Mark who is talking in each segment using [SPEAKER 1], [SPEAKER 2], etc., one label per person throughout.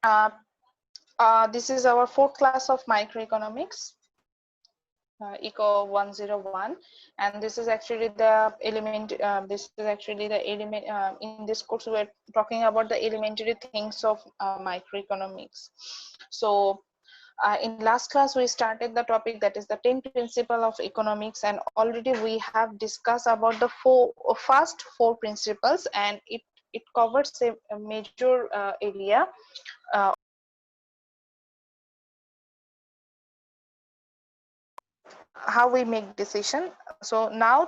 [SPEAKER 1] Uh, this is our fourth class of microeconomics, Eco 101, and this is actually the element. This is actually the element. In this course, we're talking about the elementary things of microeconomics. So, in last class, we started the topic that is the 10 principle of economics, and already we have discussed about the first four principles, and it covers a major area. How we make decision. So now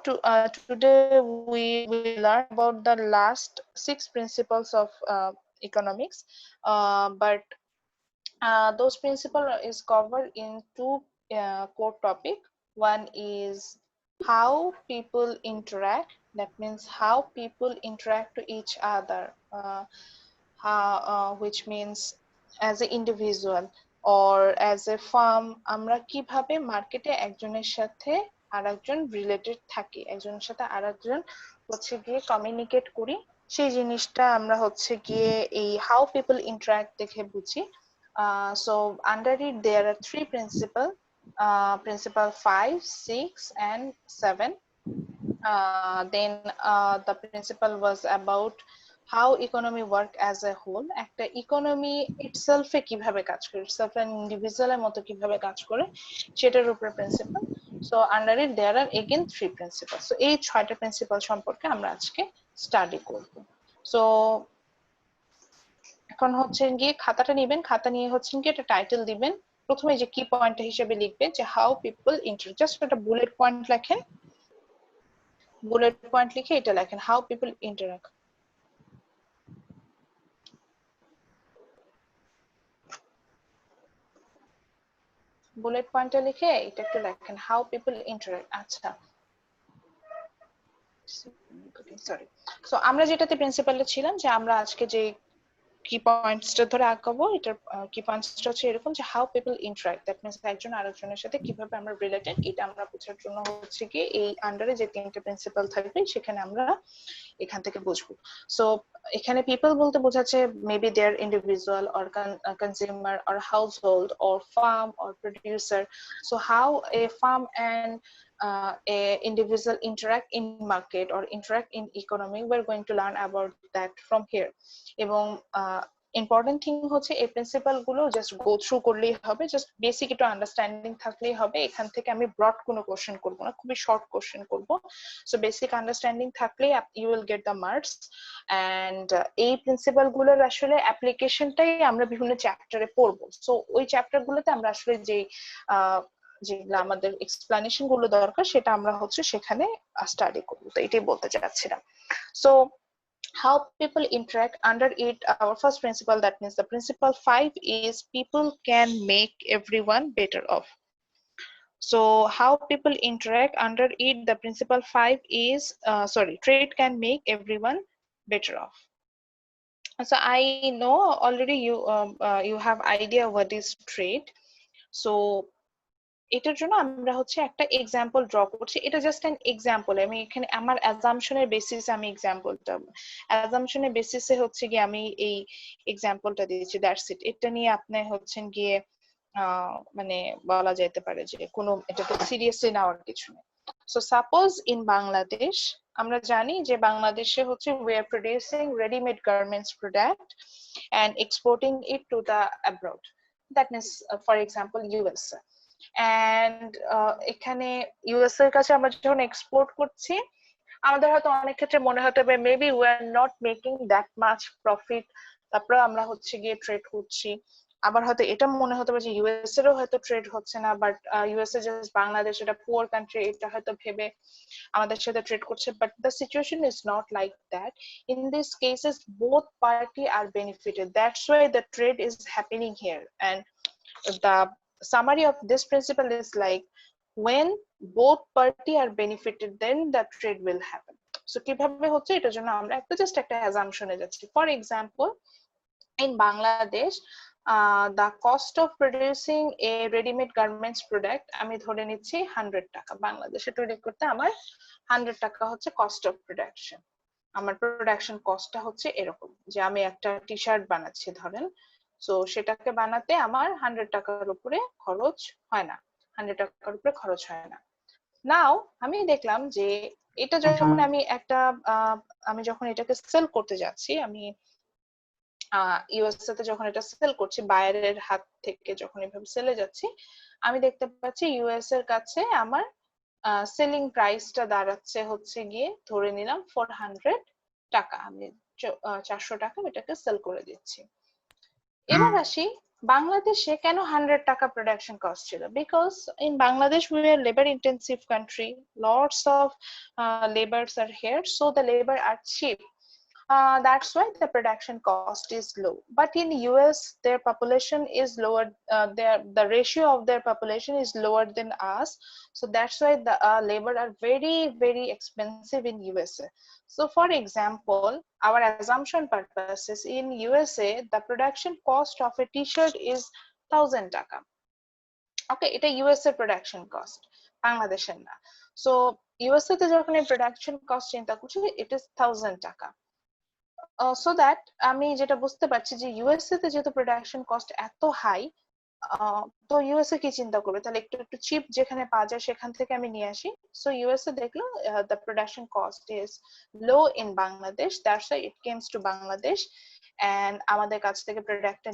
[SPEAKER 1] today we will learn about the last 6 principles of economics, but those principles is covered in two core topic. One is how people interact, that means how people interact to each other, which means as an individual or as a firm আমরা কিভাবে মার্কেটে একজনের সাথে আরেকজন related থাকি, একজনের সাথে আরেকজন হচ্ছে গিয়ে কমিউনিকেট করি, সেই জিনিসটা আমরা হচ্ছে গিয়ে এই হাউ পিপল ইন্টারঅ্যাক্ট দেখে বুঝি। So under it there are 3 principles, principle 5, 6 and 7. Then the principle was about how economy work as a whole, একটা economy itself এ কিভাবে কাজ করে, itself an individual এর মতো কিভাবে কাজ করে সেটার উপরে principle. So under it there are again 3 principles. So এই 6টা principle সম্পর্কে আমরা আজকে স্টাডি করব। So এখন হচ্ছে গিয়ে খাতাটা নেবেন, খাতা নিয়ে হচ্ছে গিয়ে একটা টাইটেল দিবেন, প্রথমে যে কি পয়েন্ট হিসেবে লিখবেন যে হাউ পিপল ইন্টারেক্ট, জাস্ট একটা বুলেট পয়েন্ট লেখেন, বুলেট পয়েন্ট লিখে এটা লেখেন হাউ পিপল ইন্টারেক্ট। বুলেট পয়েন্টে লিখে এটা একটু লেখেন হাউ পিপল ইন্টারেক্ট। আচ্ছা সরি, সো আমরা যেটাতে প্রিন্সিপালে ছিলাম যে আমরা আজকে যে কি পয়েন্টসটা ধরে আঁকাবো, এটার কি পয়েন্টসটা হচ্ছে এরকম যে how people interact, that means একজন আরেকজনের সাথে কিভাবে আমরা রিলেটেড, এটা আমরা বোঝার জন্য হচ্ছে কি এই আন্ডারে যে 3টে প্রিন্সিপাল থাকবে সেখানে আমরা এখান থেকে বুঝবো। সো এখানে পিপল বলতে বোঝাচ্ছে maybe their individual or consumer or household or firm or producer. So how a firm and a individual interact in market or interact in economy, we're going to learn about that from here. এবং important thing হচ্ছে এই principal গুলো just go through করলেই হবে, just basic একটু understanding থাকলেই হবে। এখান থেকে আমি ব্রড কোনো কোশ্চেন করব না, খুবই শর্ট কোশ্চেন করব। সো বেসিক আন্ডারস্ট্যান্ডিং থাকলেই you will get the marks. And এই প্রিন্সিপাল গুলোর আসলে অ্যাপ্লিকেশনটাই আমরা বিভিন্ন চ্যাপ্টারে পড়বো। সো ওই চ্যাপ্টার গুলোতে আমরা আসলে যেগুলো আমাদের এক্সপ্লানেশন গুলো দরকার সেটা আমরা হচ্ছে সেখানে স্টাডি করবো। তো এটাই বলতে চাচ্ছিলাম। So how people interact, under it our first principle, that means the principle 5 is people can make everyone better off. So how people interact, under it the principle 5 is trade can make everyone better off. So I know already you have idea what is trade. So এটার জন্য আমরা হচ্ছে একটা example draw করছি, এটা just an example. আমি এখানে আমার অ্যাজাম্পশনের বেসিসে আমি এক্সাম্পলটা, অ্যাজাম্পশনের বেসিসে হচ্ছে গিয়ে আমি এই এক্সাম্পলটা দিয়েছি, দ্যাটস ইট। এটা নিয়ে আপনি হচ্ছেন গিয়ে মানে বলা যেতে পারে যে কোনো এটাকে সিরিয়াসলি নেওয়ার কিছু নেই। সো সাপোজ ইন বাংলাদেশ, আমরা জানি যে বাংলাদেশে হচ্ছে we are producing readymade garments product and exporting it to the abroad, that means for example USA. And এখানে ইউএস এর কাছে আমরা যখন এক্সপোর্ট করছি, আমাদের হয়তো অনেক ক্ষেত্রে মনে হতে পারে maybe we are not making that much profit, তারপরে আমরা হচ্ছে গিয়ে ট্রেড করছি। আবার হয়তো এটা মনে হতে পারে যে ইউএস এরও হয়তো ট্রেড হচ্ছে না, বাট ইউএসএ জাস্ট বাংলাদেশ এটা পুয়ার কান্ট্রি, এটা হয়তো ভেবে আমাদের সাথে ট্রেড করছে। But the situation is not like that. In this cases both party are benefited, that's why the trade is happening here. And the summary of this principle is like when both party are benefited then the trade will happen. So কিভাবে হচ্ছে এটার জন্য আমরা একটা just একটা অ্যাজাম্পশনে যাচ্ছি। For example in Bangladesh the cost of producing a ready-made garments product আমি ধরে নিচ্ছি 100 টাকা, বাংলাদেশে তৈরি করতে আমার 100 টাকা হচ্ছে কস্ট অফ প্রোডাকশন। আমার প্রোডাকশন কস্টটা হচ্ছে এরকম যে আমি একটা টি শার্ট বানাচ্ছি ধরেন, সো সেটাকে বানাতে আমার 100 টাকার উপরে খরচ হয় না, 100 টাকার উপরে খরচ হয় না। নাও আমি দেখলাম যে এটা যখন আমি যখন এটাকে সেল করতে যাচ্ছি, আমি ইউএসএ তে যখন এটা সেল করছি, বায়ারের হাত থেকে যখন এভাবে সেলে যাচ্ছি, আমি দেখতে পাচ্ছি ইউএস এর কাছে আমার সেলিং প্রাইসটা দাঁড়াচ্ছে হচ্ছে গিয়ে ধরে নিলাম 400 টাকা। আমি 400 টাকা এটাকে সেল করে দিচ্ছি। এবার আসি বাংলাদেশে কেন 100 টাকা প্রোডাকশন কস্ট ছিল? Because in Bangladesh we are labour intensive country, lots of laborers are here, so the labor are cheap. That's why the production cost is low. But in US, their population is lower. The ratio of their population is lower than us, so that's why the labor are very expensive in USA. So, for example, our assumption purposes in USA, the production cost of a T-shirt is 1,000 taka. Okay, এটা USA production cost, বাংলাদেশের না। So, USA তে যখন এই production cost চিন্তা করছি, it is 1,000 টাকা। So that আমি যেটা বুঝতে পারছি যে ইউএসএ তে যেহেতু প্রোডাকশন কস্ট এত হাই, তো ইউএসএ কি চিন্তা করবে, তাহলে একটু একটু চিপ যেখানে পাওয়া যায় সেখান থেকে আমি নিয়ে আসি। সো ইউএসএ দেখলো the production cost is low in Bangladesh, that's why it comes to Bangladesh and আমাদের কাছ থেকে প্রোডাক্টটা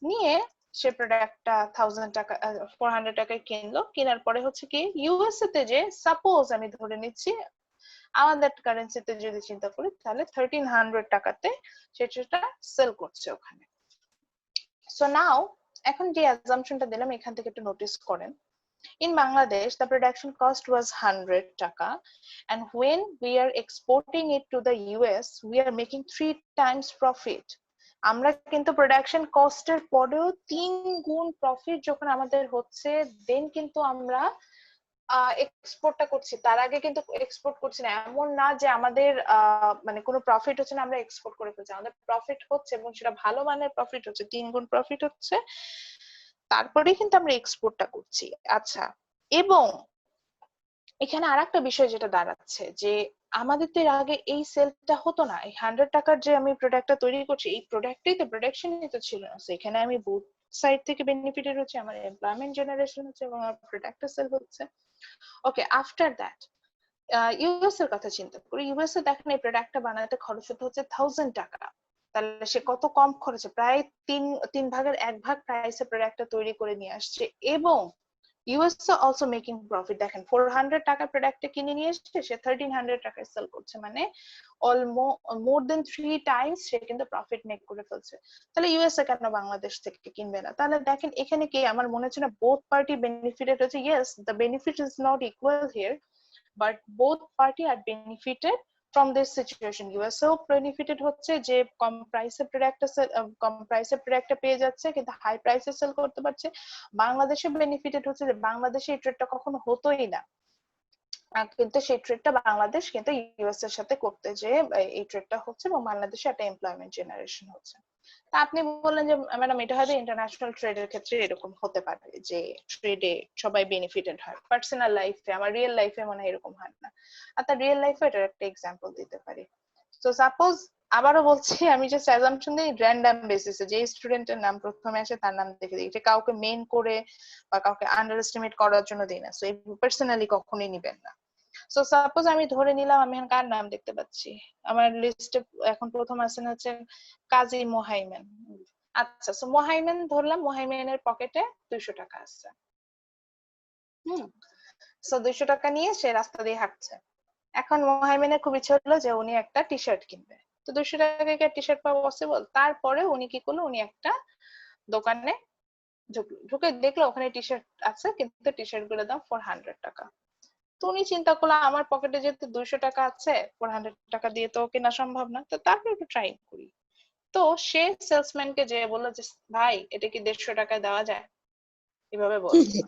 [SPEAKER 1] নিয়ে সে প্রোডাক্টটা 1,000 টাকা 400 টাকায় কিনলো। কেনার পরে হচ্ছে কি ইউএসএ তে যে সাপোজ আমি ধরে নিচ্ছি আমাদের কারেন্সিতে যদি চিন্তা করি তাহলে 1,300 টাকাতে সেটা সেল করছে ওখানে। সো নাও এখন যে অ্যাজাম্পশনটা দিলাম এখান থেকে একটু নোটিস করেন। In Bangladesh, the production cost was 100 taka, and when we are exporting it to the US, we are making 3 times profit. আমরা কিন্তু প্রোডাকশন কস্টের পরেও 3 গুণ প্রফিট যখন আমাদের হচ্ছে, দেন কিন্তু আমরা এক্সপোর্টটা করছি। তার আগে কিন্তু এক্সপোর্ট করছি না। এমন না যে আমাদের মানে কোনো প্রফিট হচ্ছে না আমরা এক্সপোর্ট করে ফেলছি, আমাদের প্রফিট হচ্ছে এবং সেটা ভালো মানের প্রফিট হচ্ছে, 3 গুণ প্রফিট হচ্ছে, তারপরে কিন্তু আমরা এক্সপোর্টটা করছি। আচ্ছা, এবং এখানে আরেকটা বিষয় যেটা দাঁড়াচ্ছে যে আমাদের তো এর আগে এই সেলটা হতো না। এই 100 টাকার যে আমি প্রোডাক্টটা তৈরি করছি, এই প্রোডাক্টটাই তো প্রোডাকশনই তো ছিল না। এখানে আমি বোথ সাইড থেকে বেনিফিটেড হচ্ছে, আমার এমপ্লয়মেন্ট জেনারেশন হচ্ছে এবং আমার প্রোডাক্টটা সেল হচ্ছে। ওকে, আফটার দ্যাট ইউএস এর কথা চিন্তা করি। ইউএস এ দেখেন এই প্রোডাক্টটা বানাতে খরচ হতে হচ্ছে 1,000 টাকা। তাহলে সে কত কম খরচে, প্রায় তিন ভাগের 1 ভাগ প্রাইসে প্রোডাক্টটা তৈরি করে নিয়ে আসছে। এবং ইউএস অলসো মেকিং প্রফিট। দেখেন 400 টাকা প্রোডাক্টটা কিনে নিয়ে এসেছে, সে 1,300 টাকায় সেল করছে, মানে মোর দেন 3 টাইমস সে কিন্তু প্রফিট মেক করে ফেলছে। তাহলে ইউএসএ কেন বাংলাদেশ থেকে কিনবে না? তাহলে দেখেন এখানে কি আমার মনে হচ্ছে না বোথ পার্টি বেনিফিটেড হচ্ছে। Yes, the benefit is not equal here, but both party are benefited from this situation. USA benefited হচ্ছে যে কম প্রাইসে প্রোডাক্টটা পেয়ে যাচ্ছে কিন্তু হাই প্রাইসে সেল করতে পারছে। বাংলাদেশে বেনিফিটেড হচ্ছে যে বাংলাদেশে এই ট্রেডটা কখনো হতোই না, কিন্তু সেই ট্রেডটা বাংলাদেশ কিন্তু ইউএস এর সাথে করতে যে এই ট্রেডটা হচ্ছে এবং বাংলাদেশে একটা এমপ্লয়মেন্ট জেনারেশন হচ্ছে। তা আপনি বললেন যে ম্যাডাম এটা হয়তো ইন্টারন্যাশনাল ট্রেডের ক্ষেত্রে এরকম হতে পারে যে ট্রেডে সবাই বেনিফিটেড হয়, পার্সোনাল লাইফে আমার রিয়েল লাইফে মনে হয় এরকম হয় না। আর তার রিয়েল লাইফে এটার একটা এক্সাম্পল দিতে পারি। তো সাপোজ আবারও বলছি, আমি জাস্ট অ্যাজাম্পশন দিই র্যান্ডম বেসিসে, যে স্টুডেন্টের নাম প্রথমে আসে তার নাম দেখে দিই, এটা কাউকে মেইন করে বা কাউকে আন্ডার এস্টিমেট করার জন্য দিই না। সো এই পার্সোনালি কখনোই নিবেন না। সো সাপোজ আমি ধরে নিলাম আমি কার নাম দেখতে পাচ্ছি আমার লিস্টে, এখন প্রথম আছেন হচ্ছে কাজী মোহাইমেন। আচ্ছা, সো মোহাইমেন ধরলাম, মোহাইমেনের পকেটে 200 টাকা আছে। সো 200 টাকা নিয়ে সে রাস্তা দিয়ে হাঁটছে। এখন মোহাইমেনের খুব ইচ্ছে হলো যে উনি একটা টি শার্ট কিনবে। তো 200 টাকায় কি টি শার্ট পাওয়া পসিবল? তারপরে উনি কি করলো, উনি একটা দোকানে ঢুকে দেখলো ওখানে টি শার্ট আছে কিন্তু টি শার্ট গুলোর দাম 400 টাকা। তো উনি চিন্তা করলো আমার পকেটে যেহেতু 200 টাকা আছে, 400 টাকা দিয়ে তো কেনা সম্ভব না, তো তারপরে একটু ট্রাই করি। তো সে সেলসম্যানকে যে বললো যে ভাই এটা কি 150 টাকায় দেওয়া যায়, এভাবে বলছে।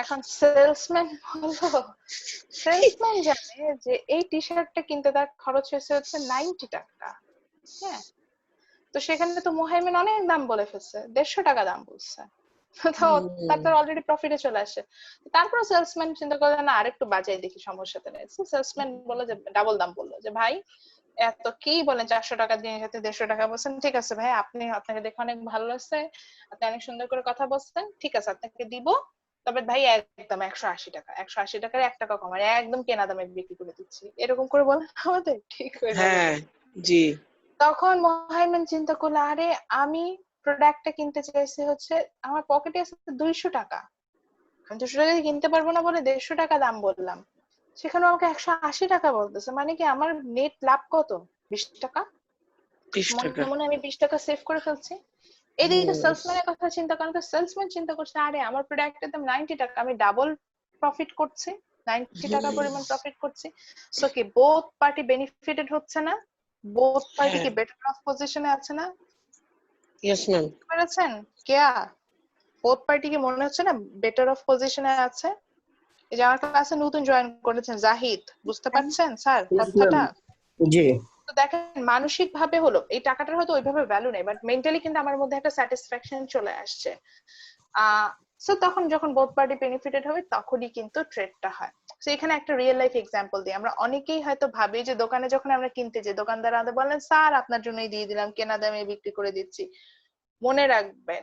[SPEAKER 1] এখন সেলসম্যান জানে যে এই টি শার্টটা কিনতে তার খরচ হচ্ছে 90 টাকা। হ্যাঁ, তো সেখানে তো মোহাইমেন অনেক দাম বলে ফেলছে, 150 টাকা দাম বলছে। তো তারপর অলরেডি প্রফিটে চলে আসে। তারপর সেলসম্যান চিন্তা করলো না আরেকটু বাজাই দেখি, সমস্যাটা নেই। সেলসম্যান বললো যে ডাবল দাম বললো যে ভাই এত কি বলেন 400 টাকা দিয়ে যাতে 150 টাকা বলছেন, ঠিক আছে ভাই, আপনাকে দেখে অনেক ভালো লাগছে, আপনি অনেক সুন্দর করে কথা বলছেন, ঠিক আছে আপনাকে দিব, তবে ভাই একদম 180 টাকা, 180 টাকার 1 টাকা কম, আর একদম কেনা দামে বিক্রি করে দিচ্ছি, এরকম করে বলেন আমাদের, ঠিক হয়ে যাবে।
[SPEAKER 2] হ্যাঁ, জি।
[SPEAKER 1] তখন মোহাইমেন চিন্তা করলো, আরে আমি প্রোডাক্টটা কিনতে চাইছি হচ্ছে, আমার পকেটে আছে 200 টাকা, আমি 200 টাকা দিয়ে কিনতে পারবো না বলে 150 টাকা দাম বললাম, সেখানে আমাকে 180 টাকা বলতেছে, মানে কি আমার নেট লাভ কত, 20 টাকা।
[SPEAKER 2] 20 টাকা।
[SPEAKER 1] মনে মনে আমি 20 টাকা সেভ করে ফেলছি। এদিকে
[SPEAKER 2] হুম।
[SPEAKER 1] সেলসম্যানের কথা চিন্তা করেন তো, সেলসম্যান চিন্তা করছে আরে আমার প্রোডাক্টের দাম 90 টাকা, আমি ডাবল প্রফিট করছি, 90 টাকা পরিমাণ প্রফিট করছি। সো কি বোথ পার্টি বেনিফিটেড হচ্ছে না, বোথ পার্টি
[SPEAKER 2] হ্যাঁ,
[SPEAKER 1] কি বেটার অফ পজিশনে আছে না,
[SPEAKER 2] ইয়েস ম্যাম।
[SPEAKER 1] বুঝতে পেরেছেন? কেয়া বোথ পার্টি কি মনে হচ্ছে না বেটার অফ পজিশনে আছে? এই যে আমার ক্লাসে নতুন জয়েন করেছেন জাহিদ, বুঝতে পারছেন স্যার
[SPEAKER 3] Yes, ma'am.
[SPEAKER 1] কথাটা?
[SPEAKER 3] জি।
[SPEAKER 1] তো দেখেন মানসিক ভাবে হলো এই টাকাটার হয়তো ওইভাবে ভ্যালু নেই, বাট মেন্টালি কিন্তু আমার মধ্যে একটা স্যাটিসফ্যাকশন চলে আসছে। সো তখন যখন বোথ পার্টি বেনিফিটেড হবে তখনই কিন্তু ট্রেডটা হয়। তো এখানে একটা রিয়েল লাইফ এক্সাম্পল দিই, আমরা অনেকেই হয়তো ভাবি যে দোকানে যখন আমরা কিনতে যাই দোকানদার আমাদের বলেন স্যার আপনার জন্যই দিয়ে দিলাম, কেনা দামে বিক্রি করে দিচ্ছি। মনে রাখবেন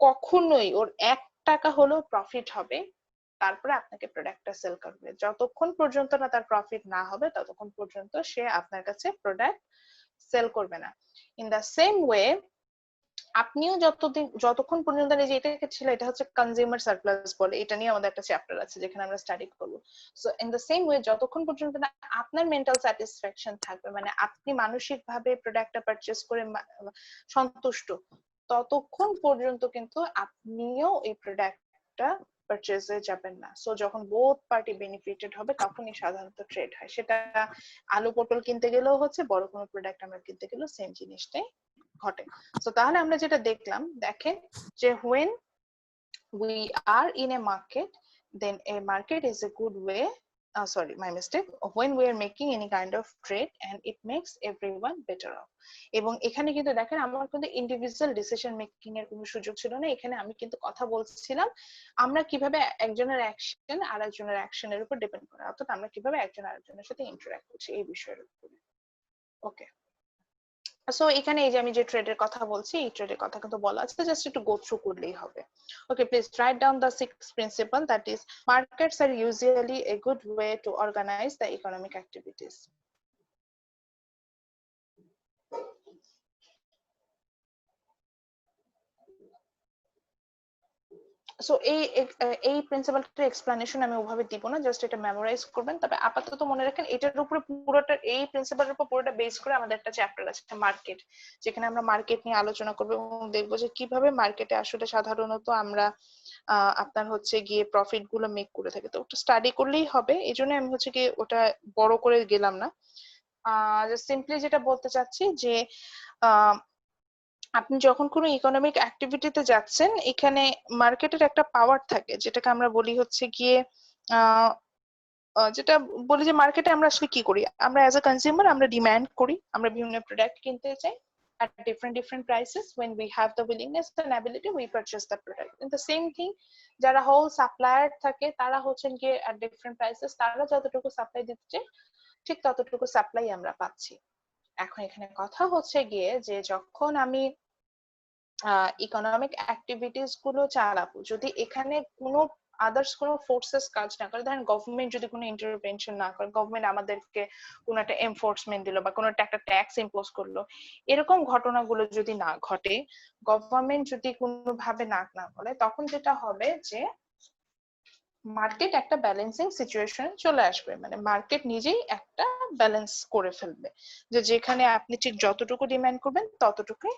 [SPEAKER 1] কখনোই ওর 1 টাকা হলেও প্রফিট হবে, তারপরে আপনাকে প্রোডাক্টটা সেল করবে, যতক্ষণ পর্যন্ত না তার প্রফিট না হবে ততক্ষণ পর্যন্ত সে আপনার কাছে প্রোডাক্ট সেল করবে না। ইন দা সেম ওয়ে আপনিও যতক্ষণ পর্যন্ত এই যে এটাকে ছিল, এটা হচ্ছে কনজিউমার সারপ্লাস বলে, এটা নিয়ে আমাদের একটা চ্যাপ্টার আছে যেখানে আমরা স্টাডি করবো। So in the same way যতক্ষণ পর্যন্ত না আপনার মেন্টাল স্যাটিসফ্যাকশন থাকবে, মানে আপনি মানসিক ভাবে প্রোডাক্টটা পারচেজ করে সন্তুষ্ট, ততক্ষণ পর্যন্ত কিন্তু আপনিও এই প্রোডাক্টটা পারচেজে যাবেন না। সো যখন বোথ পার্টি বেনিফিটেড হবে তখনই সাধারণত ট্রেড হয়, সেটা আলু পটল কিনতে গেলেও হচ্ছে, বড় কোনো প্রোডাক্ট আমরা কিনতে গেলেও সেম জিনিসটাই ঘটে। তো তাহলে আমরা যেটা দেখলাম, দেখেন যে when we are in a market, then a market is a good way, sorry my mistake, when we are making any kind of trade and it makes everyone better off। এবং এখানে কিন্তু দেখেন আমার কিন্তু ইন্ডিভিজুয়াল ডিসিশন মেকিং এর কোনো সুযোগ ছিল না, এখানে আমি কিন্তু কথা বলছিলাম আমরা কিভাবে একজনের অ্যাকশন আর একজনের অ্যাকশনের উপর ডিপেন্ড করে, অর্থাৎ আমরা কিভাবে একজন আরেকজনের সাথে ইন্টারঅ্যাক্ট করছি এই বিষয়ের উপরে। ওকে, সো এখানে এই যে আমি যে ট্রেডের কথা বলছি এই ট্রেডের কথা কিন্তু বলা আছে, জাস্ট একটু গো থ্রু করলেই হবে। Okay, please write down the 6th principle, that is markets are usually a good way to organize the economic activities. So এই প্রিন্সিপালটার এক্সপ্লানেশন আমি ওভাবে দিব না, জাস্ট এটা মেমোরাইজ করবেন। তবে আপাতত মনে রাখেন এটার উপরে পুরোটা, এই প্রিন্সিপালের উপর পুরোটা বেস করে আমাদের একটা চ্যাপ্টার আছে মার্কেট, যেখানে আমরা মার্কেট নিয়ে আলোচনা করবো এবং দেখবো যে কিভাবে মার্কেটে আসলে সাধারণত আমরা আপনার হচ্ছে গিয়ে প্রফিট গুলো মেক করে থাকি। তো ওটা স্টাডি করলেই হবে, এই জন্য আমি হচ্ছে গিয়ে ওটা বড় করে গেলাম না। সিম্পলি যেটা বলতে চাচ্ছি যে আপনি যখন কোনো ইকোনমিক অ্যাক্টিভিটিতে যাচ্ছেন, এখানে মার্কেটের একটা পাওয়ার থাকে যেটাকে আমরা বলি হচ্ছে গিয়ে যেটা বলি যে মার্কেটে আমরা আসলে কি করি, আমরা অ্যাজ এ কনজিউমার আমরা ডিমান্ড করি, আমরা বিভিন্ন প্রোডাক্ট কিনতে চাই at different prices, when we have the willingness and ability we purchase the product. In the same thing যারা হোল সাপ্লায়ার থাকে তারা হচ্ছেন গিয়ে at different prices, তারা যতটুকু সাপ্লাই দিচ্ছে ঠিক ততটুকু সাপ্লাই আমরা পাচ্ছি। এখন এখানে কথা হচ্ছে গিয়ে যে যখন আমি ইকোনমিক অ্যাক্টিভিটিস গুলো চালাবো, যদি এখানে কোনো আদার্স কোনো ফোর্সেস কাজ না করে, ধরেন গভর্নমেন্ট যদি কোনো ইন্টারভেনশন না করে, গভর্নমেন্ট আমাদেরকে কোনো একটা এনফোর্সমেন্ট দিল বা কোনো একটা ট্যাক্স ইম্পোজ করলো, এরকম ঘটনাগুলো যদি না ঘটে, গভর্নমেন্ট যদি কোনোভাবে নাক না বলে, তখন যেটা হবে যে মার্কেট একটা ব্যালেন্সিং সিচুয়েশন চলে আসবে, মানে মার্কেট নিজেই একটা ব্যালেন্স করে ফেলবে, যে যেখানে আপনি ঠিক যতটুকু ডিমান্ড করবেন ততটুকুই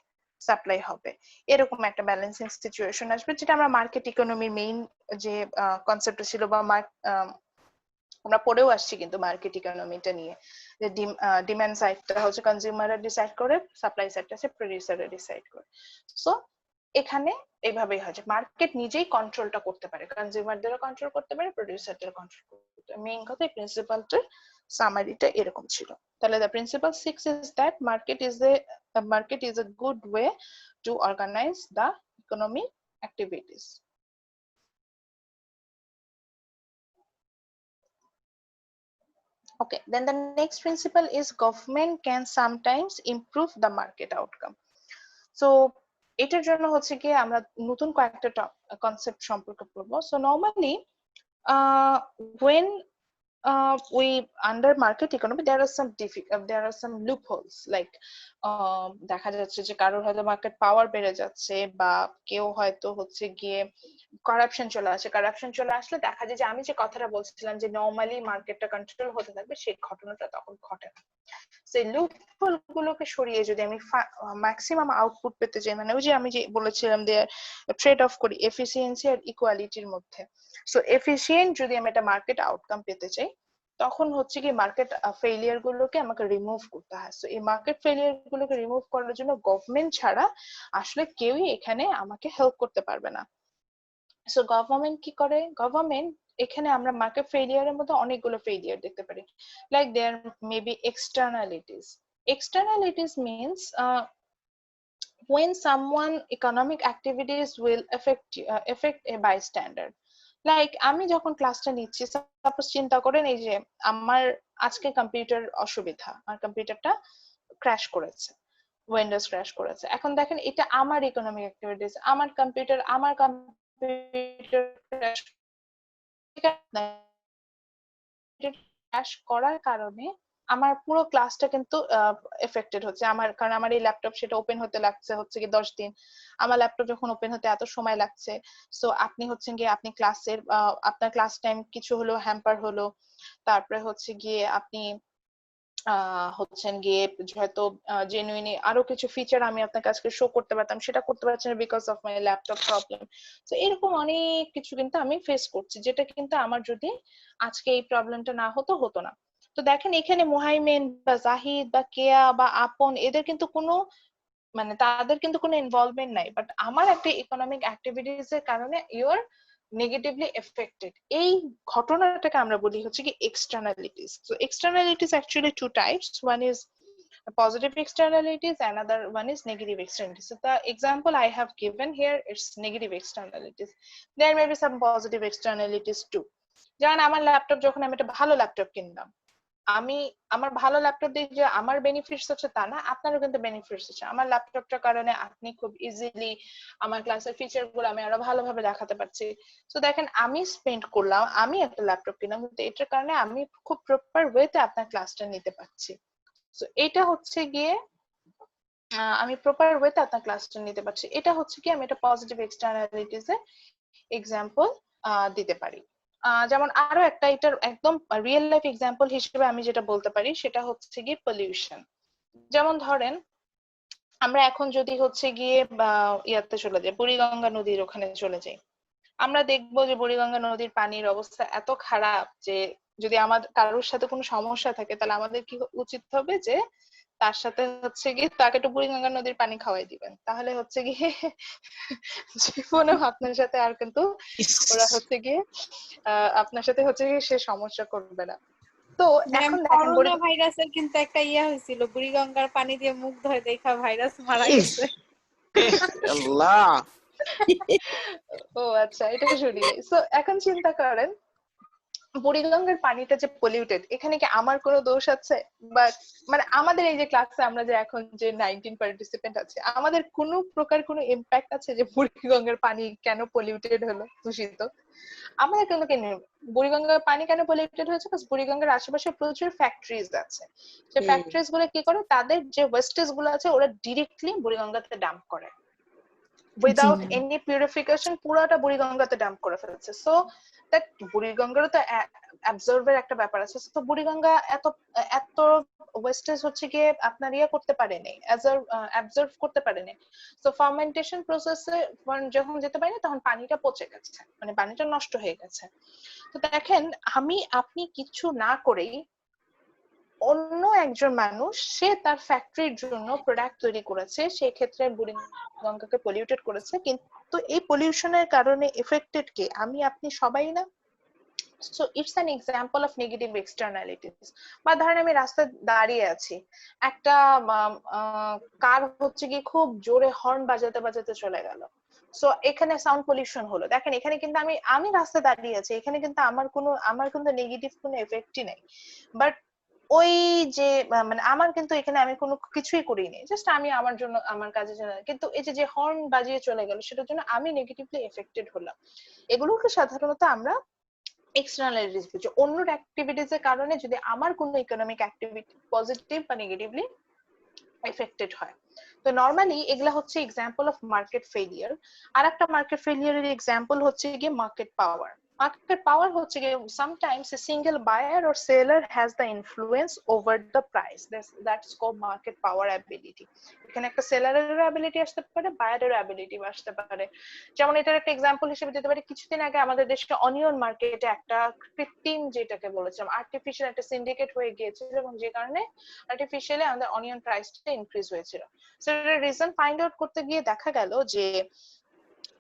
[SPEAKER 1] সাপ্লাই হবে, এরকম একটা ব্যালেন্সিং সিচুয়েশন আসবে, যেটা আমরা মার্কেট ইকোনমির মেইন যে কনসেপ্ট ছিল বা আমরা পড়েও আসছি কিন্তু মার্কেট ইকোনমিটা নিয়ে, যে ডিমান্ড সাইডটা হচ্ছে কনজিউমাররা ডিসাইড করে, সাপ্লাই সাইডটা হচ্ছে প্রোডিউসাররা ডিসাইড করে। সো এখানে এইভাবেই হয় যে মার্কেট নিজেই কন্ট্রোলটা করতে পারে, কনজিউমারদেরও কন্ট্রোল করতে পারে, প্রোডিউসারদের কন্ট্রোল করতে পারে। মেইন কথা এই প্রিন্সিপালটার সামারিটা এরকম ছিল। তাহলে the principle 6 is that market is a good way to organize the economic activities. Okay, then the next principle is government can sometimes improve the market outcome. So এটার জন্য হচ্ছে কি আমরা নতুন কয়েকটা কনসেপ্ট সম্পর্কে পড়বো। So normally uh, when we under market economy there are some loopholes like দেখা যাচ্ছে যে কারোর হয়তো মার্কেট পাওয়ার বেড়ে যাচ্ছে বা কেউ হয়তো হচ্ছে গিয়ে কারাপশন চলে আসলে দেখা যায় যে আমি যে কথাটা বলছিলাম যে নরমালি মার্কেটটা কন্ট্রোল হতে থাকবে সেই ঘটনাটা তখন ঘটে না। সেই লুপহোল গুলোকে সরিয়ে যদি আমি ম্যাক্সিমাম আউটপুট পেতে চাই, মানে ওই যে আমি যে বলেছিলাম যে ট্রেড অফ করি এফিসিয়েন্সি আর ইকুয়ালিটির মধ্যে। সো এফিসিয়েন্ট যদি আমি একটা মার্কেট আউটকাম পেতে চাই তখন হচ্ছে কি মার্কেট ফেলিয়ার গুলোকে আমাকে রিমুভ করতে হয়। সো এই মার্কেট ফেলিয়ার গুলোকে রিমুভ করার জন্য গভর্নমেন্ট ছাড়া আসলে কেউই এখানে আমাকে হেল্প করতে পারবে না। সো গভর্নমেন্ট কি করে, গভর্নমেন্ট এখানে আমরা মার্কেট ফেলিয়ারের মধ্যে অনেকগুলো ফেলিয়ার দেখতে পারি, like there may be externalities means when someone economic activities will affect a bystander. Like আমি যখন ক্লাসটা নিচ্ছি সাপোজ চিন্তা করেন এই যে আমার আজকে কম্পিউটার অসুবিধা, আমার কম্পিউটারটা ক্র্যাশ করেছে, উইন্ডোজ ক্র্যাশ করেছে। এখন দেখেন এটা আমার ইকোনমিক অ্যাক্টিভিটিস, আমার কম্পিউটার ক্র্যাশ করার কারণে আমার পুরো ক্লাসটা কিন্তু এফেক্টেড হচ্ছে আমার, কারণ আমার এই ল্যাপটপ সেটা ওপেন হতে লাগছে হচ্ছে কি 10 দিন, আমার ল্যাপটপ যখন ওপেন হতে এত সময় লাগছে। সো আপনি হচ্ছেন গিয়ে আপনি ক্লাসের আপনার ক্লাস টাইম কিছু হলো হ্যাম্পার হলো, তারপরে হচ্ছে গিয়ে আপনি হচ্ছেন গিয়ে হয়তো জেনুইনি আরো কিছু ফিচার আমি আপনার কাছে শো করতে পারতাম সেটা করতে পারছি না because of my laptop problem. তো এরকম অনেক কিছু কিন্তু আমি ফেস করছি, যেটা কিন্তু আমার যদি আজকে এই প্রবলেমটা না হতো না। তো দেখেন এখানে মুহাইমিন বা জাহিদ বা কেয়া বা আপন এদের কিন্তু কোনো মানে তাদের কিন্তু কোনো ইনভলভমেন্ট নাই, বাট আমার একটা ইকোনমিক অ্যাক্টিভিটিস এর কারণে ইউর নেগেটিভলি এফেক্টেড। এই ঘটনাটাকে আমরা বলি হচ্ছে কি externalities. So externalities actually two types, one is positive externalities, another one is negative externalities. So the example I have given here is negative externalities. There may be some positive externalities too. যেমন আমার laptop যখন আমি একটা ভালো laptop কিনলাম, আমি আমার ভালো ল্যাপটপ দিয়ে যে আমার বেনিফিটস হচ্ছে তা না, আপনারও কিন্তু বেনিফিটস হচ্ছে। আমার ল্যাপটপটার কারণে আপনি খুব ইজিলি আমার ক্লাসের ফিচার গুলো আমি আরো ভালোভাবে দেখাতে পারছি। তো দেখেন আমি স্পেন্ড করলাম, আমি একটা ল্যাপটপ কিনলাম, কিন্তু এটার কারণে আমি খুব প্রপার ওয়েতে আপনার ক্লাসটা নিতে পারছি। তো এটা হচ্ছে গিয়ে আমি প্রপার ওয়েতে আপনার ক্লাসটা নিতে পারছি, এটা হচ্ছে কি আমি এটা পজিটিভ এক্সটার্নালিটিস এর এক্সাম্পল দিতে পারি। যেমন আরো একটা এটার একদম রিয়েল লাইফ এক্সাম্পল হিসেবে আমি যেটা বলতে পারি সেটা হচ্ছে গিয়ে পলিউশন। যেমন ধরেন আমরা এখন যদি হচ্ছে গিয়ে ইয়াতে চলে যাই, বুড়িগঙ্গা নদীর ওখানে চলে যাই, আমরা দেখবো যে বুড়িগঙ্গা নদীর পানির অবস্থা এত খারাপ যে যদি আমাদের কারোর সাথে কোনো সমস্যা থাকে তাহলে আমাদের কি উচিত হবে যে তার সাথে হচ্ছে গিয়ে তাকে একটু বুড়িগঙ্গা নদীর পানি খাওয়াই দিবেন, তাহলে হচ্ছে গিয়ে জীবনেও আপনার সাথে আর কিন্তু ওরা হচ্ছে গিয়ে আপনার সাথে হচ্ছে গিয়ে সে সমস্যা করবে না। তো এখন দেখেন
[SPEAKER 3] করোনা ভাইরাসের কিন্তু একটা ইয়া হয়েছিল, বুড়িগঙ্গার পানি দিয়ে মুখ ধুয়ে দেখা ভাইরাস মারা গেছে।
[SPEAKER 2] আল্লাহ।
[SPEAKER 1] ও আচ্ছা, এটা শুনি নাই। সো এখন চিন্তা করেন বুড়িগঙ্গার পানিটা যে পলিউটেড, এখানে কি আমার কোনো দোষ আছে? বা মানে আমাদের এই যে ক্লাসে আমরা যে এখন যে 19 পার্টিসিপেন্ট আছে, আমাদের কোনো প্রকার কোনো ইম্প্যাক্ট আছে যে বুড়িগঙ্গার পানি কেন পলিউটেড হলো, দূষিত? আমাদের কিন্তু কেন বুড়িগঙ্গার পানি কেন পলিউটেড হয়েছে? কারণ বুড়িগঙ্গার আশেপাশে প্রচুর ফ্যাক্টরিজ আছে, যে ফ্যাক্টরিজ গুলো কি করে তাদের যে ওয়েস্টেজ গুলো আছে ওরা ডিরেক্টলি বুড়িগঙ্গাতে ডাম্প করে উইদাউট এনি পিউরিফিকেশন, পুরোটা বুড়িগঙ্গাতে ডাম্প করে ফেলছে। সো দ্যাট বুড়িগঙ্গারও তো অ্যাবজর্বের একটা ব্যাপার আছে। তো বুড়িগঙ্গা এত এত ওয়েস্টেজ হচ্ছে গিয়ে আপনার ইয়ে করতে পারেনি, অ্যাবজর্ব করতে পারেনি। সো ফার্মেন্টেশন প্রসেসে যখন যেতে পারেনি তখন পানিটা পচে গেছে, মানে পানিটা নষ্ট হয়ে গেছে। তো দেখেন আমি আপনি কিছু না করেই অন্য একজন মানুষ সে তার ফ্যাক্টরির জন্য প্রোডাক্ট তৈরি করেছে, সেই ক্ষেত্রে বুড়িগঙ্গাকে পলিউটেড করেছে, কিন্তু এই পলিউশনের কারণে এফেক্টেড কে? আমি আপনি সবাই না? So it's an example of negative externalities. বা ধরেন আমি রাস্তায় দাঁড়িয়ে আছি, একটা কার হচ্ছে কি খুব জোরে হর্ন বাজাতে বাজাতে চলে গেল, সো এখানে সাউন্ড পলিউশন হলো। দেখেন এখানে কিন্তু আমি রাস্তায় দাঁড়িয়ে আছি, এখানে কিন্তু আমার কিন্তু নেগেটিভ কোনো এফেক্টই নেই, বাট ওই যে মানে আমার কিন্তু এখানে আমি কোনো কিছুই করিনি, জাস্ট আমি আমার জন্য আমার কাজের জন্য, কিন্তু এই যে হর্ন বাজিয়ে চলে গেল সেটার জন্য আমি নেগেটিভলি এফেক্টেড হলাম। এগুলোকে সাধারণত আমরা এক্সটার্নাল রিস্ক বুঝি। অন্য অ্যাক্টিভিটিস এর কারণে যদি আমার কোনো ইকোনমিক অ্যাক্টিভিটি পজিটিভ বা নেগেটিভলি এফেক্টেড হয়, তো নরমালি এগুলা হচ্ছে এক্সাম্পল অফ মার্কেট ফেলিয়ার। আর একটা মার্কেট ফেলিয়ারের এক্সাম্পল হচ্ছে গিয়ে মার্কেট পাওয়ার। মার্কেট পাওয়ার হচ্ছে গিয়ে sometimes a single buyer or seller has the influence over the price. That's called market power ability. এখানে একটা সেলারের অ্যাবিলিটি আসতে পারে, বায়ারের অ্যাবিলিটি আসতে পারে। যেমন এটার একটা এক্সাম্পল হিসেবে দিতে পারি, কিছুদিন আগে আমাদের দেশে অনিয়ন মার্কেটে একটা কৃত্রিম, যেটাকে বলেছিলাম আর্টিফিশিয়াল, একটা সিন্ডিকেট হয়ে গিয়েছিল, এবং যে কারণে আর্টিফিশিয়ালি আমাদের অনিয়ন প্রাইসটা ইনক্রিজ হয়েছিল। সো এর রিজন ফাইন্ড আউট করতে গিয়ে দেখা গেল যে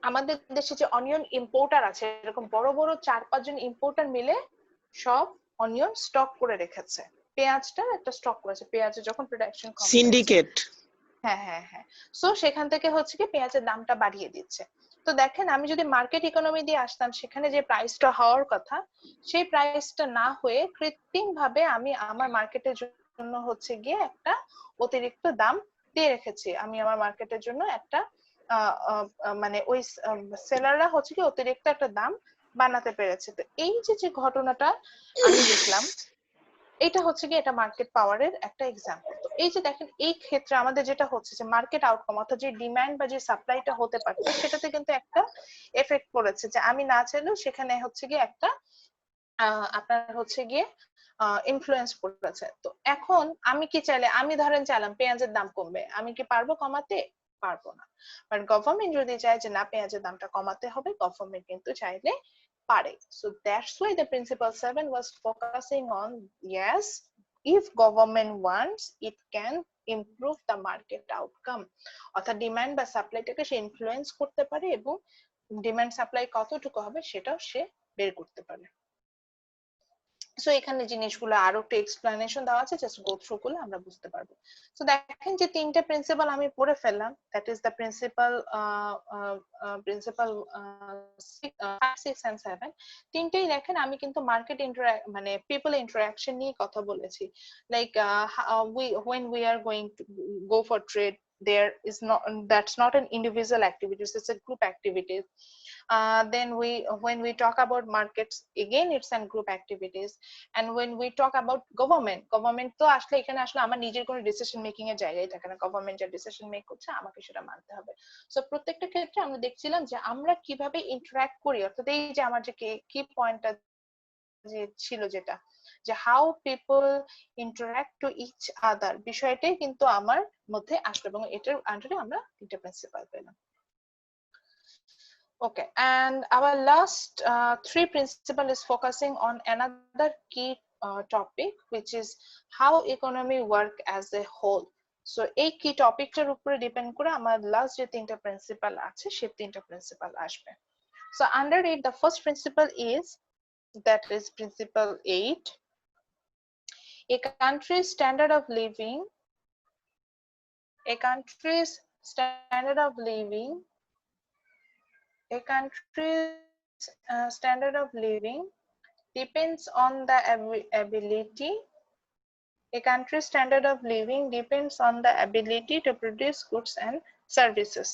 [SPEAKER 1] আমাদের দেশে যে অনিয়ন ইম্পোর্টার আছে, এরকম বড় বড় 4-5 জন ইম্পোর্টার মিলে সব অনিয়ন স্টক করে রেখেছে। পেঁয়াজটা একটা স্টক করেছে, পেঁয়াজের যখন প্রোডাকশন কম হয়েছে।
[SPEAKER 2] সিন্ডিকেট।
[SPEAKER 1] হ্যাঁ হ্যাঁ হ্যাঁ। সো সেখান থেকে হচ্ছে কি পেঁয়াজের দামটা বাড়িয়ে দিচ্ছে। তো দেখেন, আমি যদি মার্কেট ইকোনমি দিয়ে আসতাম, সেখানে যে প্রাইসটা হওয়ার কথা সেই প্রাইসটা না হয়ে কৃত্রিম ভাবে আমি আমার মার্কেটের জন্য হচ্ছে গিয়ে একটা অতিরিক্ত দাম দিয়ে রেখেছি। আমি আমার মার্কেটের জন্য একটা মানে ওই সেলাররা হচ্ছে কি অতিরিক্ত একটা দাম বানাতে পেরেছে। তো এই যে ঘটনাটা আমি দেখলাম, এটা হচ্ছে কি এটা মার্কেট পাওয়ারের একটা এক্সাম্পল। তো এই যে দেখেন, এই ক্ষেত্রে আমাদের যেটা হচ্ছে যে মার্কেট আউটকাম, অর্থাৎ যে ডিমান্ড বা যে সাপ্লাইটা হতে পারতো সেটাতে কিন্তু একটা এফেক্ট পড়েছে, যে আমি না চাইলেও সেখানে হচ্ছে গিয়ে একটা আপনার হচ্ছে গিয়ে ইনফ্লুয়েন্স পড়েছে। তো এখন আমি কি চাইলে, আমি ধরেন চাইলাম পেঁয়াজের দাম কমবে, আমি কি পারবো কমাতে? পারবো না। বাট গভর্নমেন্ট যদি চায় যে না পেঁয়াজের দামটা কমাতে হবে, গভর্নমেন্ট কিন্তু চাইলে পারে। So that's why the principle 7 was focusing on, yes, if government wants, it can improve the market outcome. অর্থাৎ ডিমান্ড বা সাপ্লাইটাকে সে ইনফ্লুয়েন্স করতে পারে, এবং ডিমান্ড সাপ্লাই কতটুকু হবে সেটাও সে বের করতে পারে। সো এখানে জিনিসগুলো আরো একটু এক্সপ্লেনেশন দেওয়া আছে, জাস্ট গো থ্রু করলে আমরা বুঝতে পারবো। সো দেখেন যে তিনটে প্রিন্সিপাল আমি পড়ে ফেললাম, that is the principal 5, 6 and 7। তিনটেই দেখেন আমি কিন্তু মার্কেট মানে পিপল ইন্টারাকশন নিয়ে কথা বলেছি। Like when we are going to go for trade, there is not, that's not an individual activities, it's a group activities. Then when we talk about markets, again it's a group activities. And when we talk about government তো আসলে এখানে আসলে আমার নিজের কোনো decision making এর জায়গায় থাকে না, গভর্নমেন্ট যা ডিসিশন মেক করছে আমাকে সেটা মানতে হবে। সো প্রত্যেকটা ক্ষেত্রে আমরা দেখছিলাম যে আমরা কিভাবে ইন্টারঅ্যাক্ট করি, অর্থাৎ এই যে আমার যে কি পয়েন্টটা যে ছিল, যেটা যে how people interact to each other, বিষয়টাই কিন্তু আমার মধ্যে আসলো, এবং এটার আন্ডারে আমরা তিনটা প্রিন্সিপাল পেলাম। Okay, and our last 3 principle is focusing on another key topic, which is how economy work as a whole. So এই কি টপিকটার উপরে ডিপেন্ড করে আমার লাস্ট যে তিনটা প্রিন্সিপাল আছে সেই তিনটা প্রিন্সিপাল আসবে। So under it, the first principle is, that is principle 8, a country's standard of living a country's standard of living depends on the ability a country's standard of living depends on the ability to produce goods and services.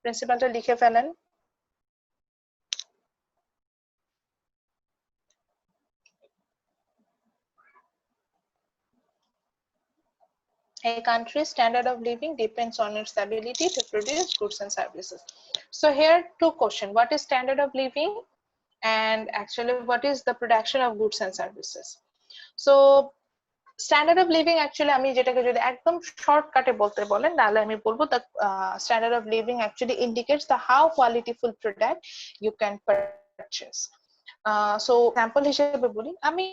[SPEAKER 1] Principalটা লিখে ফেলেন। A country's standard of living depends on its ability to produce goods and services. So here two questions: what is standard of living, and actually what is the production of goods and services? So standard of living actually আমি যেটাকে যদি একদম শর্টকাটে বলতে বলেন, তাহলে আমি বলবো the standard of living actually indicates the how qualityful product you can purchase. So sample হিসেবে বলি, আমি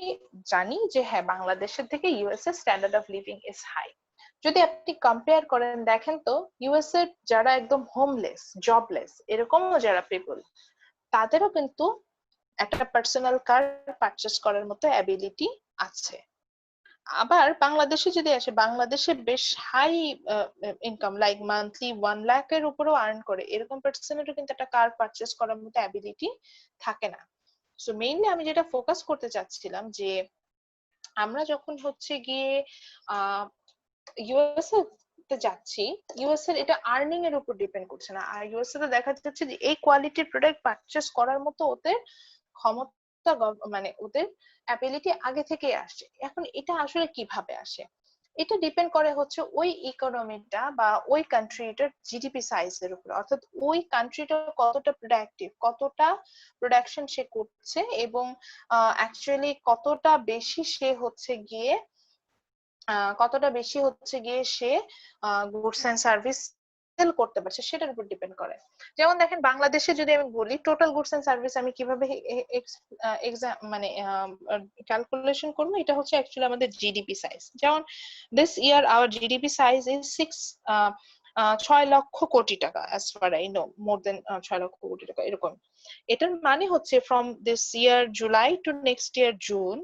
[SPEAKER 1] জানি যে হ্যাঁ বাংলাদেশের থেকে ইউএস এর standard of living is high. যদি আপনি কম্পেয়ার করেন, দেখেন তো ইউএস এর যারা একদম হোমলেস, জবলেস, এরকমও যারা পিপল, তাদেরও কিন্তু একটা পার্সোনাল কার পারচেস করার মতো অ্যাবিলিটি আছে। আবার বাংলাদেশে যদি আসে, বাংলাদেশে বেশ high income, like monthly 1 lakh এর উপরেও আর্ন করে, এরকম পার্সনেরও কিন্তু একটা কার পারচেস করার মতো অ্যাবিলিটি থাকে না। সো মেইনলি আমি যেটা ফোকাস করতে চাচ্ছিলাম যে আমরা যখন হচ্ছে গিয়ে ইউএসএ তে যাচ্ছি, ইউএস এর এটা আর্নিং এর উপর ডিপেন্ড করছে না। আর ইউএসএ তে দেখা যাচ্ছে যে এই কোয়ালিটির প্রোডাক্ট পারচেস করার মতো ওদের ক্ষমতা মানে ওদের অ্যাবিলিটি আগে থেকে আসছে। এখন এটা আসলে কিভাবে আসে, এটা ডিপেন্ড করে হচ্ছে ওই ইকোনমিটা বা ওই কান্ট্রিটার জিডিপি সাইজের উপর, অর্থাৎ ওই কান্ট্রিটা কতটা প্রোডাক্টিভ, কতটা প্রোডাকশন সে করছে, এবং অ্যাকচুয়ালি কতটা বেশি সে হচ্ছে গিয়ে সে গুডস এন্ড সার্ভিস সেল করতে পারছে সেটার উপর ডিপেন্ড করে। যেমন দেখেন বাংলাদেশে যদি আমি বলি টোটাল গুডস এন্ড সার্ভিস আমি কিভাবে মানে ক্যালকুলেশন করবো, এটা হচ্ছে অ্যাকচুয়ালি আমাদের জিডিপি সাইজ। যেমন this year our GDP size is 6 lakh crore taka, as far as I, know দেন 6 লক্ষ কোটি টাকা এরকম। এটার মানে হচ্ছে from this year July to next year June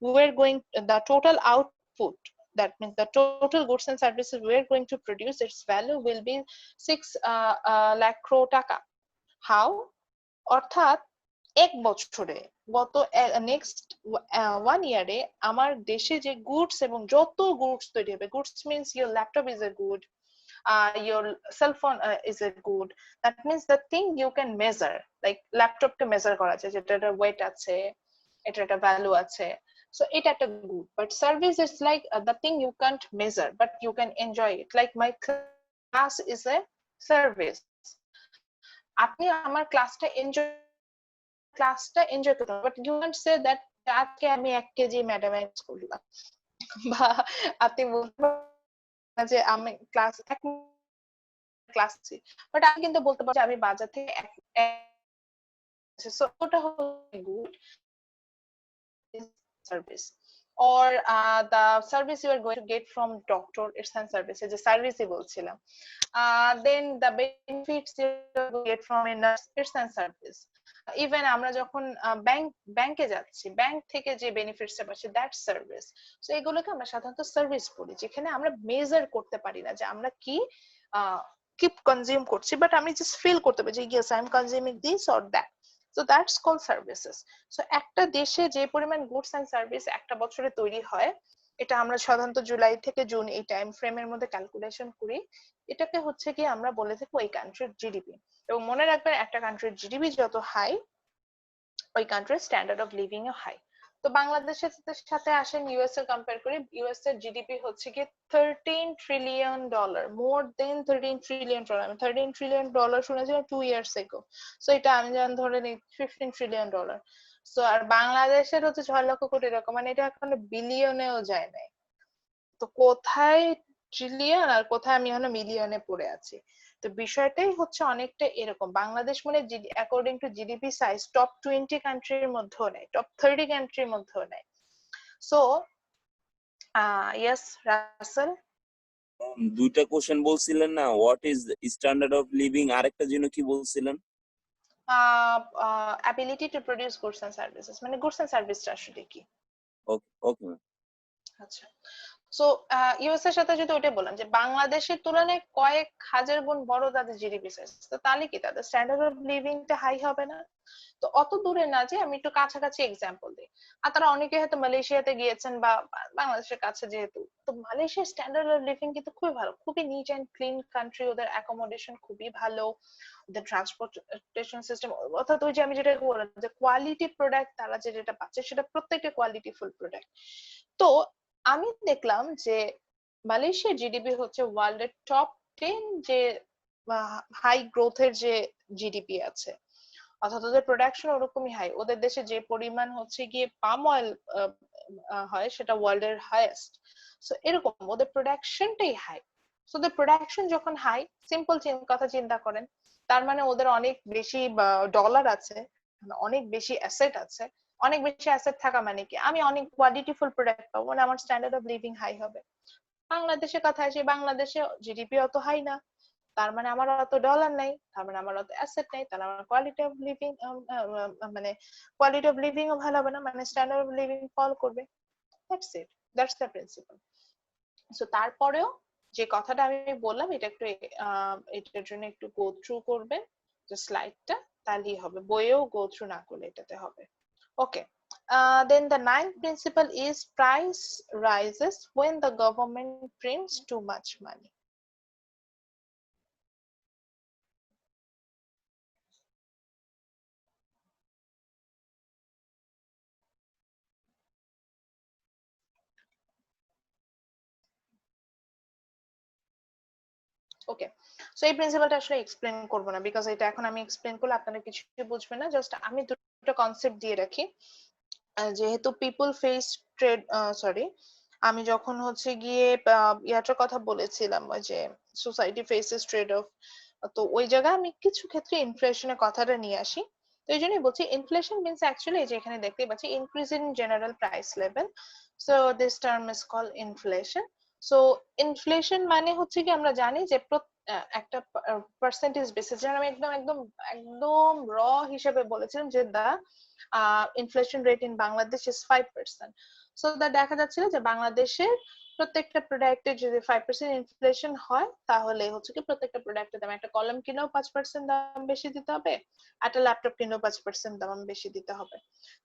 [SPEAKER 1] we were going the total output, that means the total goods and services we are going to produce, its value will be 6 lakh crore taka. How? অর্থাৎ এক বছরে গত next 1 ইয়ারে আমার দেশে যে goods এবং যত গুডস তৈরি হবে, goods means your laptop is a good, your cell phone is a good, that means the thing you can measure, like laptop K measure করা যায়, যেটা ওয়েট আছে, এটা একটা ভ্যালু আছে, so এটা একটা good. But service is like the thing you can't measure but you can enjoy it, like my class is a service. আপনি আমার ক্লাসটা এনজয় করতে but you can't say that আজকে আমি 1 কেজি ম্যাথমেটিক্স করলাম, বা আপনি বলতে পারেন যে আমি ক্লাস বাট আমি কিন্তু বলতে পারছি আমি বাজার থেকে so ওটা হচ্ছে good service. Or the service you are going to get from doctor, it's a service, it's a service বলছিলাম। Then the benefits you get from a nurse, it's a service. Even আমরা যখন ব্যাংকে যাচ্ছি, bank থেকে যে বেনিফিটসটা পাচ্ছি, that service. So এগুলোকে আমরা সাধারণত সার্ভিস বলি, যেখানে আমরা মেজার করতে পারি না যে আমরা কি কনজিউম করছি, বাট আমি জাস্ট ফিল করতে পারি যে yes I am consuming this or that. So that's called services. So একটা দেশে যে পরিমাণ গুডস এন্ড সার্ভিস একটা বছরে তৈরি হয়, এটা আমরা সাধারণত জুলাই থেকে জুন এই টাইম ফ্রেমের মধ্যে ক্যালকুলেশন করি, এটাকে হচ্ছে কি আমরা বলে থাকি ওই কান্ট্রির জিডিপি। এবং মনে রাখবেন একটা কান্ট্রির জিডিপি যত হাই, ওই কান্ট্রির স্ট্যান্ডার্ড অফ লিভিং ও হাই। তো বাংলাদেশের সাথে আসেন ইউএস এর কম্পেয়ার করি, ইউএস এর জিডিপি হচ্ছে কি $13 ট্রিলিয়ন, মোর দেন $13 ট্রিলিয়ন। আমি $13 ট্রিলিয়ন শুনেছিলাম 2 years ago, সো এটা আমি যেমন ধরে নিই $15 ট্রিলিয়ন। সো আর বাংলাদেশের হচ্ছে 6 লক্ষ কোটি টাকা, মানে এটা এখনো বিলিয়নেও যায় নাই। তো কোথায় ট্রিলিয়ন আর কোথায় আমি এখনো মিলিয়নে পড়ে আছি। তো বিষয়টাই হচ্ছে অনেকটা এরকম, বাংলাদেশ মানে according to GDP size top 20 কান্ট্রির মধ্যেও নেই, টপ 30 কান্ট্রির মধ্যেও নেই। সো ইয়েস রাসেল,
[SPEAKER 4] দুইটা কোশ্চেন বলছিলেন না, what is standard of living, আরেকটা জন্য কি বলছিলেন?
[SPEAKER 1] Ability to produce goods and services, মানে গুডস এন্ড সার্ভিসটা আসলে কি।
[SPEAKER 4] ওকে ওকে।
[SPEAKER 1] আচ্ছা, সো ইউএস এর সাথে যদি ওটা বললাম যে বাংলাদেশের তুলনায় কয়েক হাজার গুণ বড় তাদের জিডিপি সাইজ, তো তাহলে কি তাদের স্ট্যান্ডার্ড অফ লিভিংটা হাই হবে না? তো অত দূরে না, যে আমি একটু কাছাকাছি এক্সাম্পল দিই। আর তারা অনেকে হয়তো মালয়েশিয়াতে গিয়েছেন বা বাংলাদেশের কাছে যেহেতু, তো মালয়েশিয়ার স্ট্যান্ডার্ড অফ লিভিং কিন্তু খুবই ভালো, খুবই নিট অ্যান্ড ক্লিন কান্ট্রি, ওদের অ্যাকোমোডেশন খুবই ভালো, ওদের ট্রান্সপোর্টেশন সিস্টেম, অর্থাৎ ওই যে আমি যেটা বললাম যে কোয়ালিটি প্রোডাক্ট তারা যেটা পাচ্ছে সেটা প্রত্যেকটা কোয়ালিটিফুল প্রোডাক্ট। তো আমি দেখলাম যে মালয়েশিয়ার জিডিপি হচ্ছে ওয়ার্ল্ড এর টপ 10 যে হাই গ্রোথের যে জিডিপি আছে, অর্থাৎ ওদের প্রোডাকশন ওরকমই হাই। ওদের দেশে যে পরিমাণ হচ্ছে গিয়ে পাম অয়েল হয় সেটা ওয়ার্ল্ড এর হাইয়েস্ট। সো এরকম ওদের প্রোডাকশনটাই হাই। সো ওদের প্রোডাকশন যখন হাই, সিম্পল কথা চিন্তা করেন, তার মানে ওদের অনেক বেশি ডলার আছে, অনেক বেশি অ্যাসেট আছে। অনেক বেশি অ্যাসেট থাকা মানে কি আমি অনেক কোয়ালিটিফুল প্রোডাক্ট পাবো, মানে আমার স্ট্যান্ডার্ড অফ লিভিং হাই হবে। বাংলাদেশের কথা আসে, বাংলাদেশে জিডিপি অত হাই না, তার মানে আমার অত ডলার নাই, তার মানে আমার অত অ্যাসেট নাই, তার আমার কোয়ালিটি অফ লিভিং মানে কোয়ালিটি অফ লিভিং ও ভালো হবে না, মানে স্ট্যান্ডার্ড অফ লিভিং ফল করবে। That's it, that's the principal. So তারপরেও যে কথাটা আমি বললাম এটা একটু এটার জন্য একটু গো থ্রু করবেন যে স্লাইডটা, তাহলেই হবে, বইয়েও গো থ্রু না করলে এটাতে হবে। ওকে, Then the ninth principle is price rises when the government prints too much money. Okay, so এই প্রিন্সিপালটা আসলে এক্সপ্লেন করব না, বিকজ এটা এখন আমি এক্সপ্লেন করলে আপনারা কিছু বুঝবেন না। জাস্ট আমি দুটো কনসেপ্ট দিয়ে রাখি। যেহেতু পিপল ফেস ট্রেড, সরি, আমি যখন হচ্ছে গিয়ে ইয়াটার কথা বলেছিলাম, ওই যে সোসাইটি ফেসেস ট্রেড অফ, তো ওই জায়গায় আমি কিছু ক্ষেত্রে ইনফ্লেশনের কথাটা নিয়ে আসি। তো এই জন্যই বলছি ইনফ্লেশন মিনস অ্যাকচুয়ালি, যে এখানে দেখতেই পাচ্ছি increase in general price level, so this term is call inflation. So inflation মানে হচ্ছে কি, আমরা জানি যে একটা পার্সেন্টেজ বেসিস, যেমন আমি একদম একদম একদম র হিসেবে বলেছিলাম যে the inflation rate in Bangladesh is 5%। So that দেখা যাচ্ছিল যে বাংলাদেশের প্রত্যেকটা প্রোডাক্টে যদি 5% ইনফ্লেশন হয়, তাহলে হচ্ছে কি প্রত্যেকটা প্রোডাক্টের দাম, একটা কলম কিনেও 5% দাম বেশি দিতে হবে, একটা ল্যাপটপ কিনেও 5% দাম বেশি দিতে হবে।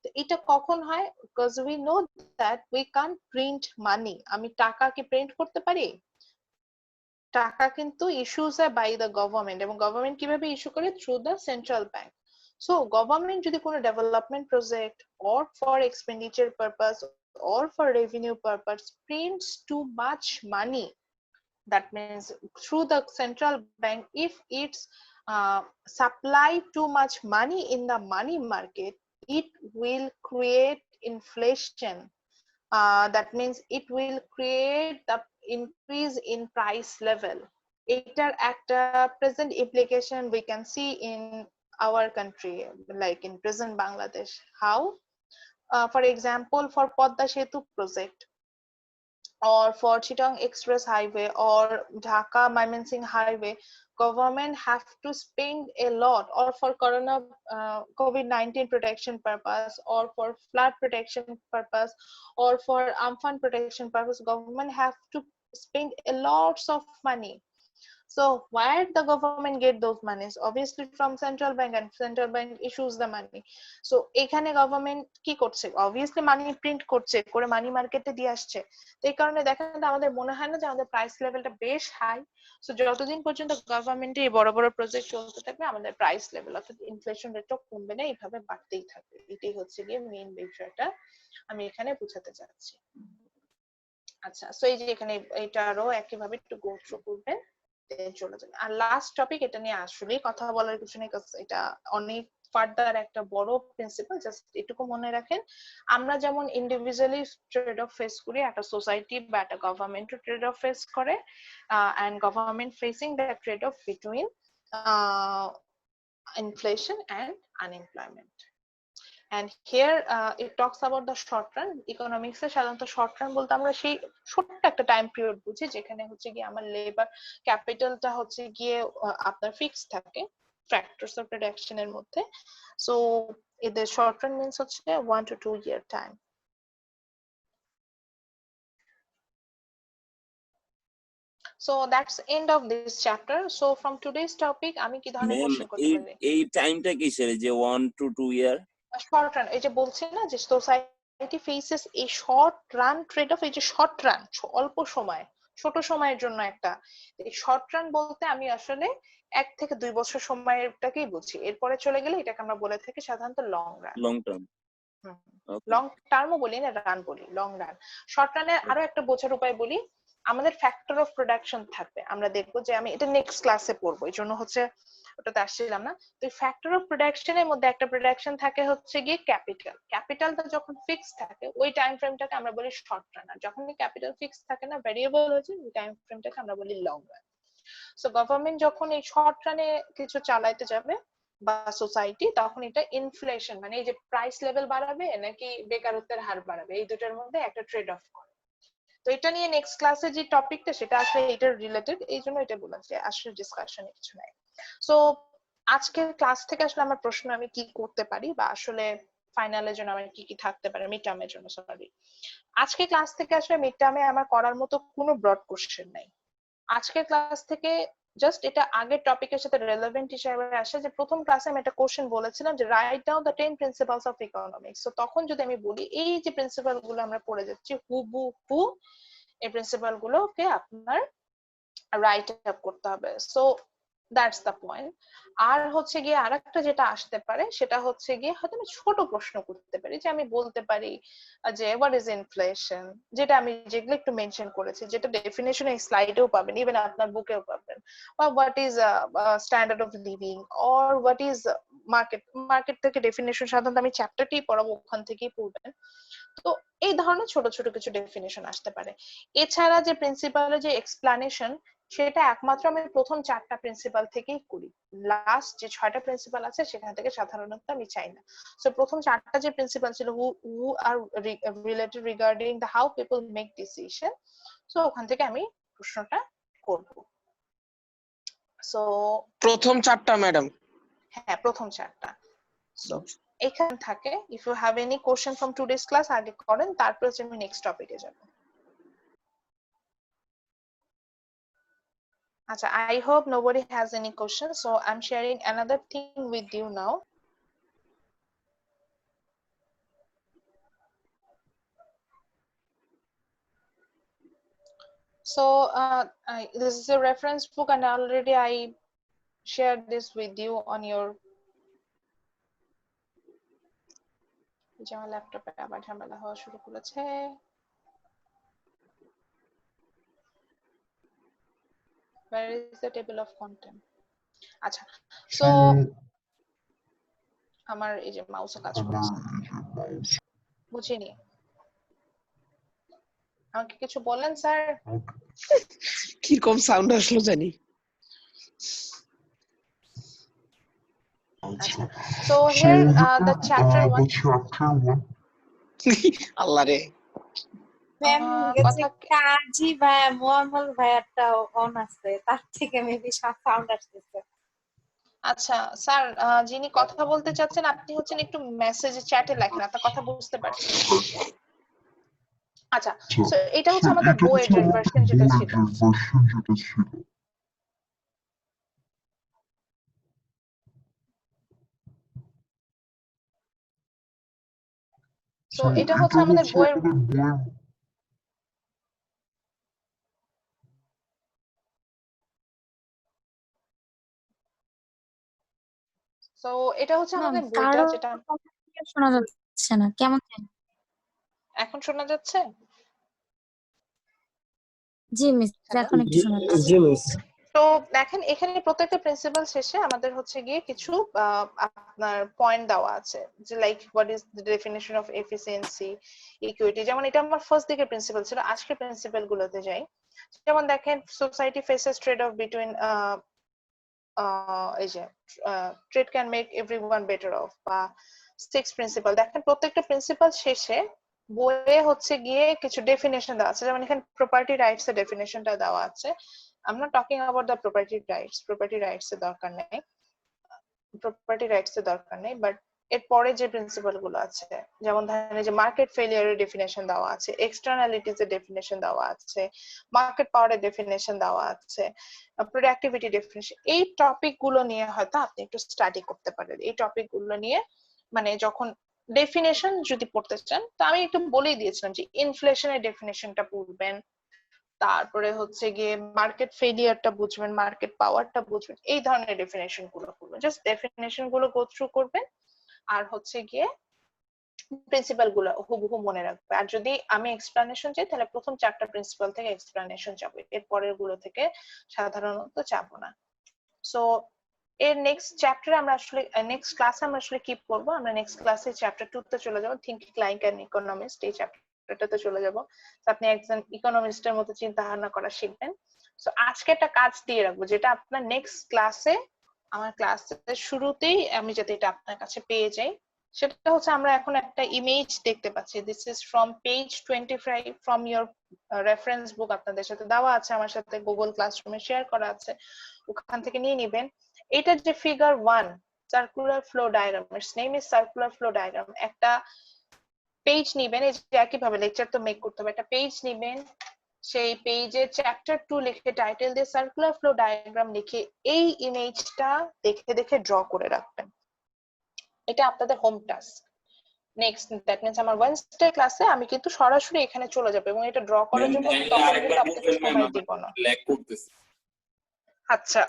[SPEAKER 1] তো এটা কখন হয়? Because we know that we can print money. আমি টাকা কি প্রিন্ট করতে পারি? টাকা কিন্তু ইস্যুস হয় বাই দ্য গভর্নমেন্ট, এবং গভর্নমেন্ট কিভাবে ইস্যু করে? Through the central bank. So government যদি কোনো development project or for expenditure purpose or for revenue purpose prints too much money, that means through the central bank, if it's supply too much money in the money market, it will create inflation. That means it will create the increase in price level. এটার একটা present implication we can see in our country, like in present Bangladesh. How? For example, for Podda Setu project, or for Chittagong Express Highway, or Dhaka Mymensingh Highway, government have to spend a lot, or for corona COVID-19 protection purpose, or for flood protection purpose, or for Amphan protection purpose, government have to spend a lots of money. So where the government get those monies? Obviously from central bank, and central bank issues the money. So এখানে government কি করছে? Obviously money print করছে, করে মানি মার্কেটে দিয়ে আসছে। তো এই কারণে দেখেন আমাদের মনে হয় না যে আমাদের প্রাইস লেভেলটা বেশ হাই। সো যতদিন পর্যন্ত গভর্নমেন্টে এই বড় বড় প্রজেক্ট চলতে থাকবে, আমাদের প্রাইস লেভেল অর্থাৎ ইনফ্লেশন রেটটা কমবে না, এইভাবে বাড়তেই থাকবে। এটাই হচ্ছে গিয়ে মেইন বিষয়টা আমি এখানে বোঝাতে চাচ্ছি। আচ্ছা, সো এই যে এখানে এটারও একইভাবে একটু গো থ্রু করবেন, চলে যাবে। আর লাস্ট টপিক, এটা নিয়ে আসলে কথা বলার কিছু নেই, এটা অনেক ফার্দার একটা বড় প্রিন্সিপাল। জাস্ট এটুকু মনে রাখেন, আমরা যেমন ইন্ডিভিজুয়ালি ট্রেড অফ ফেস করি, একটা সোসাইটি বা একটা গভর্নমেন্ট ট্রেড অফ ফেস করে, and government facing the trade off between inflation and unemployment. And here it talks about the short run. Economics এ সাধারণত শর্ট রান বলতে আমরা সেই ছোট্ট একটা টাইম পিরিয়ড বুঝি, যেখানে হচ্ছে গিয়ে আমার লেবার ক্যাপিটালটা হচ্ছে গিয়ে আপনার ফিক্স থাকে ফ্যাক্টরস অফ প্রোডাকশন এর মধ্যে। সো এদের শর্ট রান মিন্স হচ্ছে 1 to 2 year time. So that's end of this chapter. So from today's topic আমি কি ধরনের
[SPEAKER 4] ম্যাম
[SPEAKER 1] কোশ্চেন করতে পারি?
[SPEAKER 4] এই টাইমটা কিসের, যে 1 to 2 ইয়ার?
[SPEAKER 1] শর্ট রান, এই যে বলছি না যে সোসাইটি ফেসেস এই শর্ট রান ট্রেড অফ, এই যে শর্ট রান অল্প সময় ছোট সময়ের জন্য একটা, এই শর্ট রান বলতে আমি আসলে 1 থেকে 2 বছর সময়টাকেই বুঝি। এরপরে চলে গেলে এটাকে আমরা বলে থাকি সাধারণত long run.
[SPEAKER 4] Long term.
[SPEAKER 1] Long টার্মও বলি না, রান বলি, লং রান। শর্ট রানের আরো একটা বোঝার উপায় বলি, আমাদের ফ্যাক্টর অফ প্রোডাকশন থাকবে, আমরা দেখবো যে আমি এটা নেক্সট ক্লাসে পড়বো, এই জন্য হচ্ছে ওটাতে আসছিলাম না। তো ফ্যাক্টর অফ প্রোডাকশনের মধ্যে একটা প্রোডাকশন থাকে হচ্ছে গিয়ে ক্যাপিটাল। ক্যাপিটালটা যখন ফিক্স থাকে ওই টাইম ফ্রেমটাকে আমরা বলি শর্ট রান, আর যখন ক্যাপিটাল ফিক্স থাকে না, ভেরিয়েবল হচ্ছে, ওই টাইম ফ্রেমটাকে আমরা বলি লং রান। সো গভর্নমেন্ট যখন এই শর্ট রানে কিছু চালাইতে যাবে বা সোসাইটি, তখন এটা ইনফ্লেশন মানে এই যে প্রাইস লেভেল বাড়াবে নাকি বেকারত্বের হার বাড়াবে, এই দুটোর মধ্যে একটা ট্রেড অফ করে। তো এটা নিয়ে নেক্সট ক্লাসে যে টপিকটা সেটা আসলে এটার রিলেটেড, এই জন্য এটা বললাম যে আসলে ডিসকাশনে কিছু নাই। সো আজকের ক্লাস থেকে আসলে আমার প্রশ্ন আমি কি করতে পারি, বা আসলে ফাইনালের জন্য আমার কি কি থাকতে পারে, মিড টার্মের জন্য, সরি আজকে ক্লাস থেকে আসলে মিড টার্মে আমার করার মতো কোনো ব্রড কোশ্চেন নাই। আজকের ক্লাস থেকে জাস্ট এটা আগের টপিকের সাথে রেলেভেন্ট হিসেবে আসে যে প্রথম ক্লাসে আমি একটা কোশ্চেন বলেছিলাম যে right down the 10 principles of economics. তো তখন যদি আমি বলি এই যে প্রিন্সিপাল গুলো আমরা পড়ে যাচ্ছি হু এই প্রিন্সিপাল গুলোকে আপনার রাইট আপ করতে হবে। So that's the point. আর হচ্ছে গিয়ে আরেকটা যেটা আসতে পারে সেটা হচ্ছে গিয়ে হয়তো আমি ছোট প্রশ্ন করতে পারি, যে আমি বলতে পারি যে হোয়াট ইজ ইনফ্লেশন, যেটা আমি যেগুলো একটু মেনশন করেছি, যেটা ডেফিনেশন এই স্লাইডেও পাবেন, ইভেন আপনার বুকেও পাবেন। বা what is standard of living, or what is market. Market থেকে ডেফিনেশন সাধারণত আমি চ্যাপ্টারটি পড়াবো, ওখান থেকেই পড়বেন। তো এই ধরনের ছোট ছোট কিছু ডেফিনেশন আসতে পারে। এছাড়া যে প্রিন্সিপালের যে এক্সপ্লানেশন, সেটা একমাত্র আমি প্রথম 4টা প্রিন্সিপাল থেকেই করি। লাস্ট যে 6টা প্রিন্সিপাল আছে সেখান থেকে সাধারণত আমি চাই না। সো প্রথম 4টা যে প্রিন্সিপাল ছিল who are related regarding the how people make decision, so ওখান থেকে আমি প্রশ্নটা করব। সো
[SPEAKER 2] প্রথম 4টা ম্যাডাম।
[SPEAKER 1] হ্যাঁ, প্রথম 4টা। সো এখানে থাকে, if you have any question from today's class আগে করেন, তারপর আমি নেক্সট টপিকে যাব। আচ্ছা, I hope nobody has any questions, so I'm sharing another thing with you now. So this is a reference book, and already I shared this with you on your ল্যাপটপে আবার ঝামেলা হওয়া শুরু করেছে। Where is the table of content? আচ্ছা, so আমার এই যে মাউসে কাজ করছে, বুঝিনি। আমাকে কিছু বলেন স্যার।
[SPEAKER 2] কিরকম সাউন্ড আসলো জানি।
[SPEAKER 1] So here the chapter 1.
[SPEAKER 2] আল্লাহ রে,
[SPEAKER 3] ম্যাম
[SPEAKER 1] কথা
[SPEAKER 3] কাজী ভাই মোহাম্মদ ভাইয়ারটা অন আছে, তার থেকে মেবি সাউন্ড আসতেছে।
[SPEAKER 1] আচ্ছা স্যার, যিনি কথা বলতে চাচ্ছেন আপনি হচ্ছেন একটু মেসেজে চ্যাটে লেখেন, আপনার কথা বুঝতে পারছি। আচ্ছা, সো এটা হচ্ছে আমাদের বইয়ের ভার্সন যেটা ছিল। তো এটা হচ্ছে আমাদের বইয়ের তো এটা হচ্ছে আমাদের বইটা যেটা
[SPEAKER 5] শোনা যাচ্ছে না, কেমন?
[SPEAKER 1] এখন শোনা যাচ্ছে?
[SPEAKER 5] জি মিস, এখন একটু শোনা যাচ্ছে।
[SPEAKER 2] জি মিস।
[SPEAKER 1] তো দেখেন এখানে প্রত্যেকটা প্রিন্সিপাল শেষে আমাদের হচ্ছে গিয়ে কিছু আপনার পয়েন্ট দেওয়া আছে, যে like what is the definition of efficiency, equity. যেমন এটা আমার ফার্স্ট দিকের প্রিন্সিপাল ছিল, আজকের প্রিন্সিপাল গুলোতে যাই। যেমন দেখেন society faces trade off between এই যে trade can make everyone better of, বা 6 প্রিন্সিপাল। দেখেন প্রত্যেকটা প্রিন্সিপাল শেষে বইয়ে হচ্ছে গিয়ে কিছু ডেফিনেশন দেওয়া আছে। যেমন এখানে প্রপার্টি রাইটস এর ডেফিনেশনটা দেওয়া আছে। I'm not talking about the property rights এর দরকার নেই, বাট এর পরে যে প্রিন্সিপাল গুলো আছে, যেমন ধরেন যে মার্কেট ফেলিয়ারের ডেফিনেশন দেওয়া আছে, এক্সটার্নালিটিজ এর ডেফিনেশন দেওয়া আছে, মার্কেট পাওয়ারের ডেফিনেশন দেওয়া আছে, প্রোডাক্টিভিটি ডেফিনেশন। এই টপিক গুলো নিয়ে হয়তো আপনি একটু স্টাডি করতে পারেন। এই টপিক গুলো নিয়ে মানে যখন ডেফিনেশন যদি পড়তে চান, তো আমি একটু বলেই দিয়েছিলাম যে ইনফ্লেশনের ডেফিনেশনটা পড়বেন, তারপরে হচ্ছে গিয়ে মার্কেট ফেলিয়ারটা বুঝবেন, মার্কেট পাওয়ারটা বুঝবেন, এই ধরনের ডেফিনেশন গুলো করবেন। জাস্ট ডেফিনেশন গুলো গো থ্রু করবেন, আর হচ্ছে গিয়ে প্রিন্সিপাল গুলো হুবহু মনে রাখবে। আর যদি আমি এক্সপ্লানেশন চাই তাহলে প্রথম 4টা প্রিন্সিপাল থেকে এক্সপ্লানেশন যাবে, এর পরের গুলো থেকে সাধারণত যাবো না। সো এর নেক্সট চ্যাপ্টারে আমরা আসলে নেক্সট ক্লাসে আমরা আসলে কি করবো, আমরা নেক্সট ক্লাসে চ্যাপ্টার 2 তে চলে যাবো, থিঙ্কিং লাইক অ্যান ইকোনমিস্ট। এই চ্যাপ্টারটাতে চলে যাব, আপনি একজন ইকোনমিস্টের মতো চিন্তা ভাবনা করা শিখবেন। সো আজকে একটা কাজ দিয়ে রাখবো, যেটা আপনার নেক্সট ক্লাসে, আমার ক্লাসের শুরুতেই আমি যাতে এটা আপনার কাছে পেয়ে যাই, সেটা হচ্ছে আমরা এখন একটা ইমেজ দেখতে পাচ্ছি। This is from page 25 from your reference বুক, আপনাদের সাথে দেওয়া আছে, আমার সাথে গুগল ক্লাসরুমে শেয়ার করা আছে, ওখান থেকে নিয়ে নেবেন। এটা যে figure 1 circular flow diagram, it's name is circular flow diagram. একটা পেজ নিবেন, এই যে একইভাবে লেকচার তো মেক করতে হবে, একটা পেজ নিবেন, সেই পেজে চ্যাপ্টার 2 লিখে টাইটেল দিয়ে সার্কুলার ফ্লো ডায়াগ্রাম লিখে এই ইমেজটা দেখে দেখে ড্র করে রাখবেন। এটা আপনাদের home task. Next that means আমার ওয়েডনেসডে ক্লাসে আমি কিন্তু সরাসরি এখানে চলে যাব এবং এটা ড্র করার জন্য তখন কিন্তু আপনাকে সময় দিব না।
[SPEAKER 4] ল্যাগ করতেছে।
[SPEAKER 1] আচ্ছা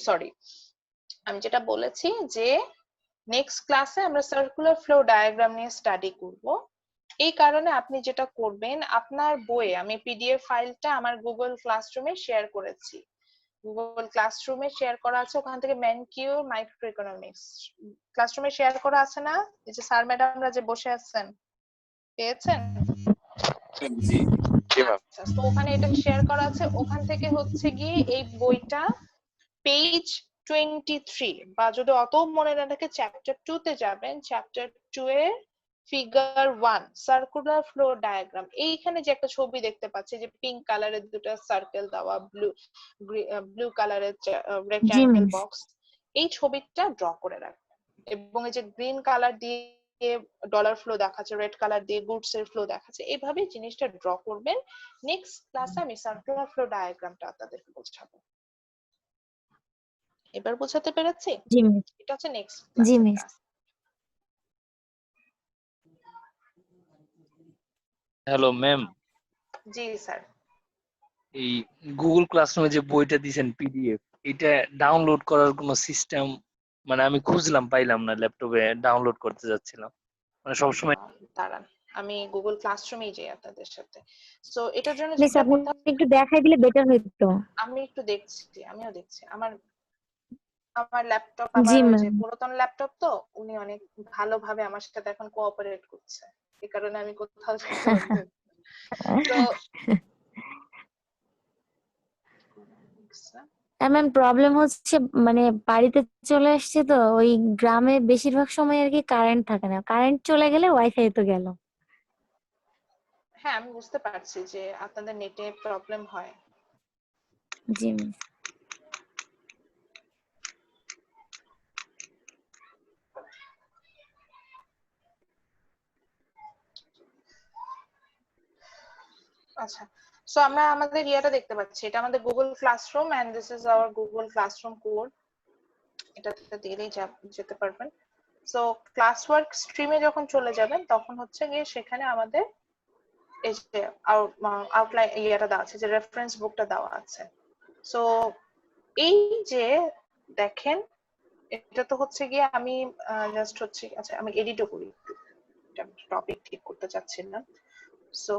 [SPEAKER 1] সরি, আমি যেটা বলেছি যে নেক্সট ক্লাসে আমরা সার্কুলার ফ্লো ডায়াগ্রাম নিয়ে স্টাডি করব। এই কারণে আপনি যেটা করবেন, আপনার বইয়ে আমি পিডিএফ ফাইলটা আমার গুগল ক্লাসরুমে শেয়ার করেছি। গুগল ক্লাসরুমে শেয়ার করা আছে, ওখান থেকে ম্যানকিউ মাইক্রো ইকোনমিক্স ক্লাসরুমে শেয়ার করা আছে না? এই যে স্যার ম্যাডামরা যে বসে আছেন, পেয়েছেন?
[SPEAKER 4] জি
[SPEAKER 1] আচ্ছা, তো ওখানে এটা শেয়ার করা আছে। ওখান থেকে হচ্ছে গিয়ে এই বইটা পেজ 23 বা যদি অত মনে না থাকে চ্যাপ্টার 2 তে যাবেন। চ্যাপ্টার 2 এর ফিগার 1 সার্কুলার ফ্লো ডায়াগ্রাম, এইখানে যে একটা ছবি দেখতে পাচ্ছি যে পিঙ্ক কালারের দুটো সার্কেল দেওয়া, ব্লু কালারের রেক্ট্যাঙ্গেল
[SPEAKER 5] মিস।
[SPEAKER 1] বক্স, এই ছবিটা ড্র করে রাখবেন। এবং এই যে গ্রিন কালার দিয়ে ডলার ফ্লো দেখাচ্ছে, রেড কালার দিয়ে গুডস এর ফ্লো দেখাচ্ছে, এইভাবে জিনিসটা ড্র করবেন। নেক্সট ক্লাসে আমি সার্কুলার ফ্লো ডায়াগ্রামটা আপনাদেরকে বোঝাবো। এবার বোঝাতে পেরেছি?
[SPEAKER 5] জি মিস।
[SPEAKER 1] এটা হচ্ছে নেক্সট
[SPEAKER 5] জি
[SPEAKER 1] ক্লাসের
[SPEAKER 5] মিস।
[SPEAKER 1] ক্লাস।
[SPEAKER 6] হ্যালো ম্যাম,
[SPEAKER 1] জি স্যার।
[SPEAKER 6] এই গুগল ক্লাসরুমে যে বইটা দিয়েছেন পিডিএফ, এটা ডাউনলোড করার কোনো সিস্টেম মানে আমি খুঁজলাম পাইলাম না, ল্যাপটপে ডাউনলোড করতে যাচ্ছিলাম, মানে সবসময়
[SPEAKER 1] দাঁড়ান, আমি গুগল ক্লাসরুমেই যাই আপনাদের সাথে। সো এটার জন্য
[SPEAKER 5] মিস
[SPEAKER 1] যেটা
[SPEAKER 5] আপনি
[SPEAKER 1] করতে হবে,
[SPEAKER 5] একটু দেখাই দিলে বেটার হতো।
[SPEAKER 1] আমি একটু দেখছি, আমিও দেখছি। আমার ল্যাপটপ,
[SPEAKER 5] জি
[SPEAKER 1] আমার ওই যে
[SPEAKER 5] ম্যাম।
[SPEAKER 1] পুরাতন ল্যাপটপ, তো উনি অনেক ভালোভাবে আমার সাথে এখন কোঅপারেট করছে, এই কারণে আমি কোথাও যেতে পারছি না। তো
[SPEAKER 5] ম্যাম প্রবলেম হচ্ছে মানে বাড়িতে চলে আসছে তো, ওই গ্রামে বেশিরভাগ সময় আর কি কারেন্ট থাকে না, কারেন্ট চলে গেলে ওয়াইফাই তো গেল।
[SPEAKER 1] হ্যাঁ, আমি বুঝতে পারছি যে আপনাদের নেটে প্রবলেম হয়।
[SPEAKER 5] জি মিস।
[SPEAKER 1] আচ্ছা, সো আমরা আমাদের ইয়েটা দেখতে পাচ্ছি, এটা আমাদের Google classroom and this is our Google classroom code. এটাতে দিলেই যেতে পারবেন। সো ক্লাস ওয়ার্ক স্ট্রিমে যখন চলে যাবেন তখন হচ্ছে গিয়ে সেখানে আমাদের এই যে আউটলাইন ইয়েটা দেওয়া আছে, যে রেফারেন্স বুকটা দেওয়া আছে। সো এই যে দেখেন, এটা তো হচ্ছে গিয়ে আমি জাস্ট হচ্ছে, আচ্ছা আমি এডিটও করি, টপিক ঠিক করতে চাচ্ছিলাম। সো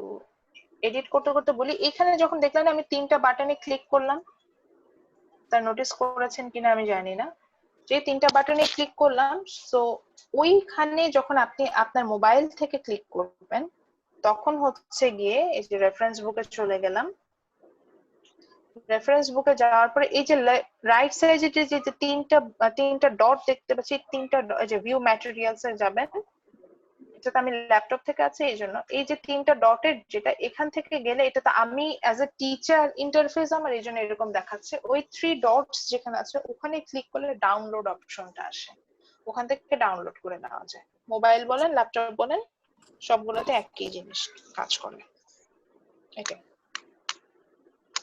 [SPEAKER 1] এডিট করতে করতে বলি, এখানে যখন দেখলেন আমি 3টা বাটনে ক্লিক করলাম, তা নোটিস করেছেন কিনা আমি জানি না, যে 3টা বাটনে ক্লিক করলাম, সো ওইখানে যখন আপনি আপনার মোবাইল থেকে ক্লিক করবেন তখন হচ্ছে গিয়ে এই যে রেফারেন্স বুকে চলে গেলাম। রেফারেন্স বুকে যাওয়ার পরে এই যে রাইট সাইডে যে তিনটা ডট দেখতে পাচ্ছি, তিনটা যে ভিউ ম্যাটেরিয়ালস এ যাবেন। এটা আমি ল্যাপটপ থেকে আছে, এই জন্য এই যে 3টা ডটের যেটা এখান থেকে গেলে, এটা তো আমি অ্যাজ এ টিচার ইন্টারফেস আমার, এই জন্য এরকম দেখাচ্ছে। ওই 3 ডটস যেখানে আছে ওখানে ক্লিক করলে ডাউনলোড অপশনটা আসে, ওখান থেকে ডাউনলোড করে নেওয়া যায়। মোবাইল বলেন, ল্যাপটপ বলেন, সবগুলোতে একই জিনিস কাজ করে। এটা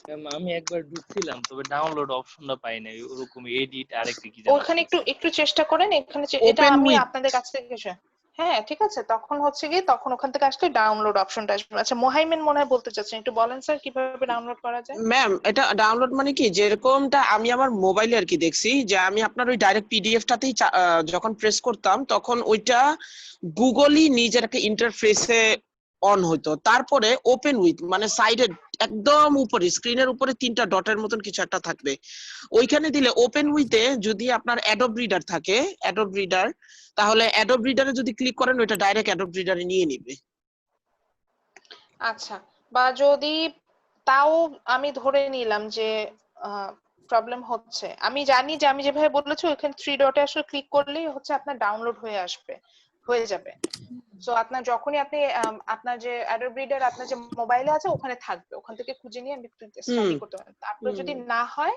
[SPEAKER 6] ম্যাম আমি একবার ঢুকছিলাম, তবে ডাউনলোড অপশনটা পাই নাই, ওরকম এডিট আরেকটা কি
[SPEAKER 1] ওখানে
[SPEAKER 6] জানো
[SPEAKER 1] একটু চেষ্টা করেন, এখানে এটা
[SPEAKER 2] ওপেন
[SPEAKER 1] আমি
[SPEAKER 2] উইথ।
[SPEAKER 1] আপনাদের কাছ থেকে হ্যাঁ ঠিক আছে, তখন হচ্ছে গিয়ে তখন ওখান থেকে আসলে ডাউনলোড অপশনটা আসবে। আচ্ছা মোহাইমিন মনে হয় বলতে চাচ্ছেন, একটু বলেন স্যার কিভাবে ডাউনলোড করা যায়।
[SPEAKER 2] ম্যাম এটা ডাউনলোড মানে কি, যেরকমটা আমি আমার মোবাইলে আর কি দেখছি, যে আমি আপনার ওই ডাইরেক্ট পিডিএফটাতেই যখন প্রেস করতাম তখন ওইটা গুগলই নিজের একটা ইন্টারফেসে অন হইতো, তারপরে ওপেন উইথ মানে সাইডে একদম উপরে স্ক্রিনের উপরে 3টা ডটের মতন কিছু একটা থাকবে, ওইখানে দিলে ওপেন উইথে যদি আপনার অ্যাডোব রিডার থাকে, অ্যাডোব রিডার, তাহলে অ্যাডোব রিডারে যদি ক্লিক করেন ওইটা ডাইরেক্ট অ্যাডোব রিডারে নিয়ে নিবে।
[SPEAKER 1] আচ্ছা, বা যদি তাও আমি ধরে নিলাম যে প্রবলেম হচ্ছে, আমি জানি যে আমি যেভাবে বলেছি ওইখানে 3 ডটে আসলে ক্লিক করলেই হচ্ছে আপনার ডাউনলোড হয়ে যাবে। সো আপনার যখনই আপনি আপনার যে অ্যাডোব রিডার আপনার যে মোবাইলে আছে ওখানে থাকবে, ওখান থেকে খুঁজে নিয়ে আমি স্টাডি করতে পারেন। তারপরে যদি না হয়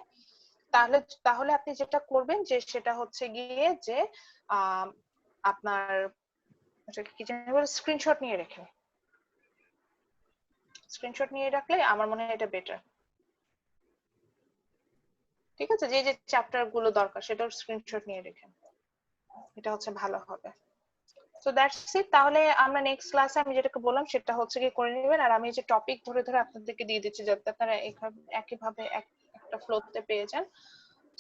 [SPEAKER 1] তাহলে আপনি যেটা করবেন যে সেটা হচ্ছে গিয়ে যে আপনার কি জানি বলে স্ক্রিনশট নিয়ে রেখে স্ক্রিনশট নিয়ে রাখলে আমার মনে হয় এটা বেটার। ঠিক আছে, যে যে চ্যাপ্টার গুলো দরকার সেটার স্ক্রিনশট নিয়ে রেখেন, এটা হচ্ছে ভালো হবে। So that's it. তাহলে আমরা নেক্সট ক্লাসে আমি যেটাকে বললাম সেটা হচ্ছে কি করে নেবেন, আর আমি যে টপিক ধরে ধরে আপনাদেরকে দিয়ে দিচ্ছি যাতে আপনারা একইভাবে একটা ফ্লোতে পেয়ে যান।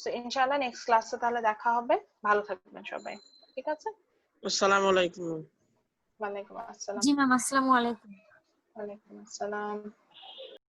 [SPEAKER 1] সো ইনশাআল্লাহ নেক্সট ক্লাসে তাহলে দেখা হবে। ভালো থাকবেন সবাই, ঠিক আছে?
[SPEAKER 2] আসসালামু আলাইকুম।
[SPEAKER 1] ওয়ালাইকুম আসসালাম।
[SPEAKER 5] জি ম্যাম, আসসালামু আলাইকুম।
[SPEAKER 1] ওয়ালাইকুম আসসালাম।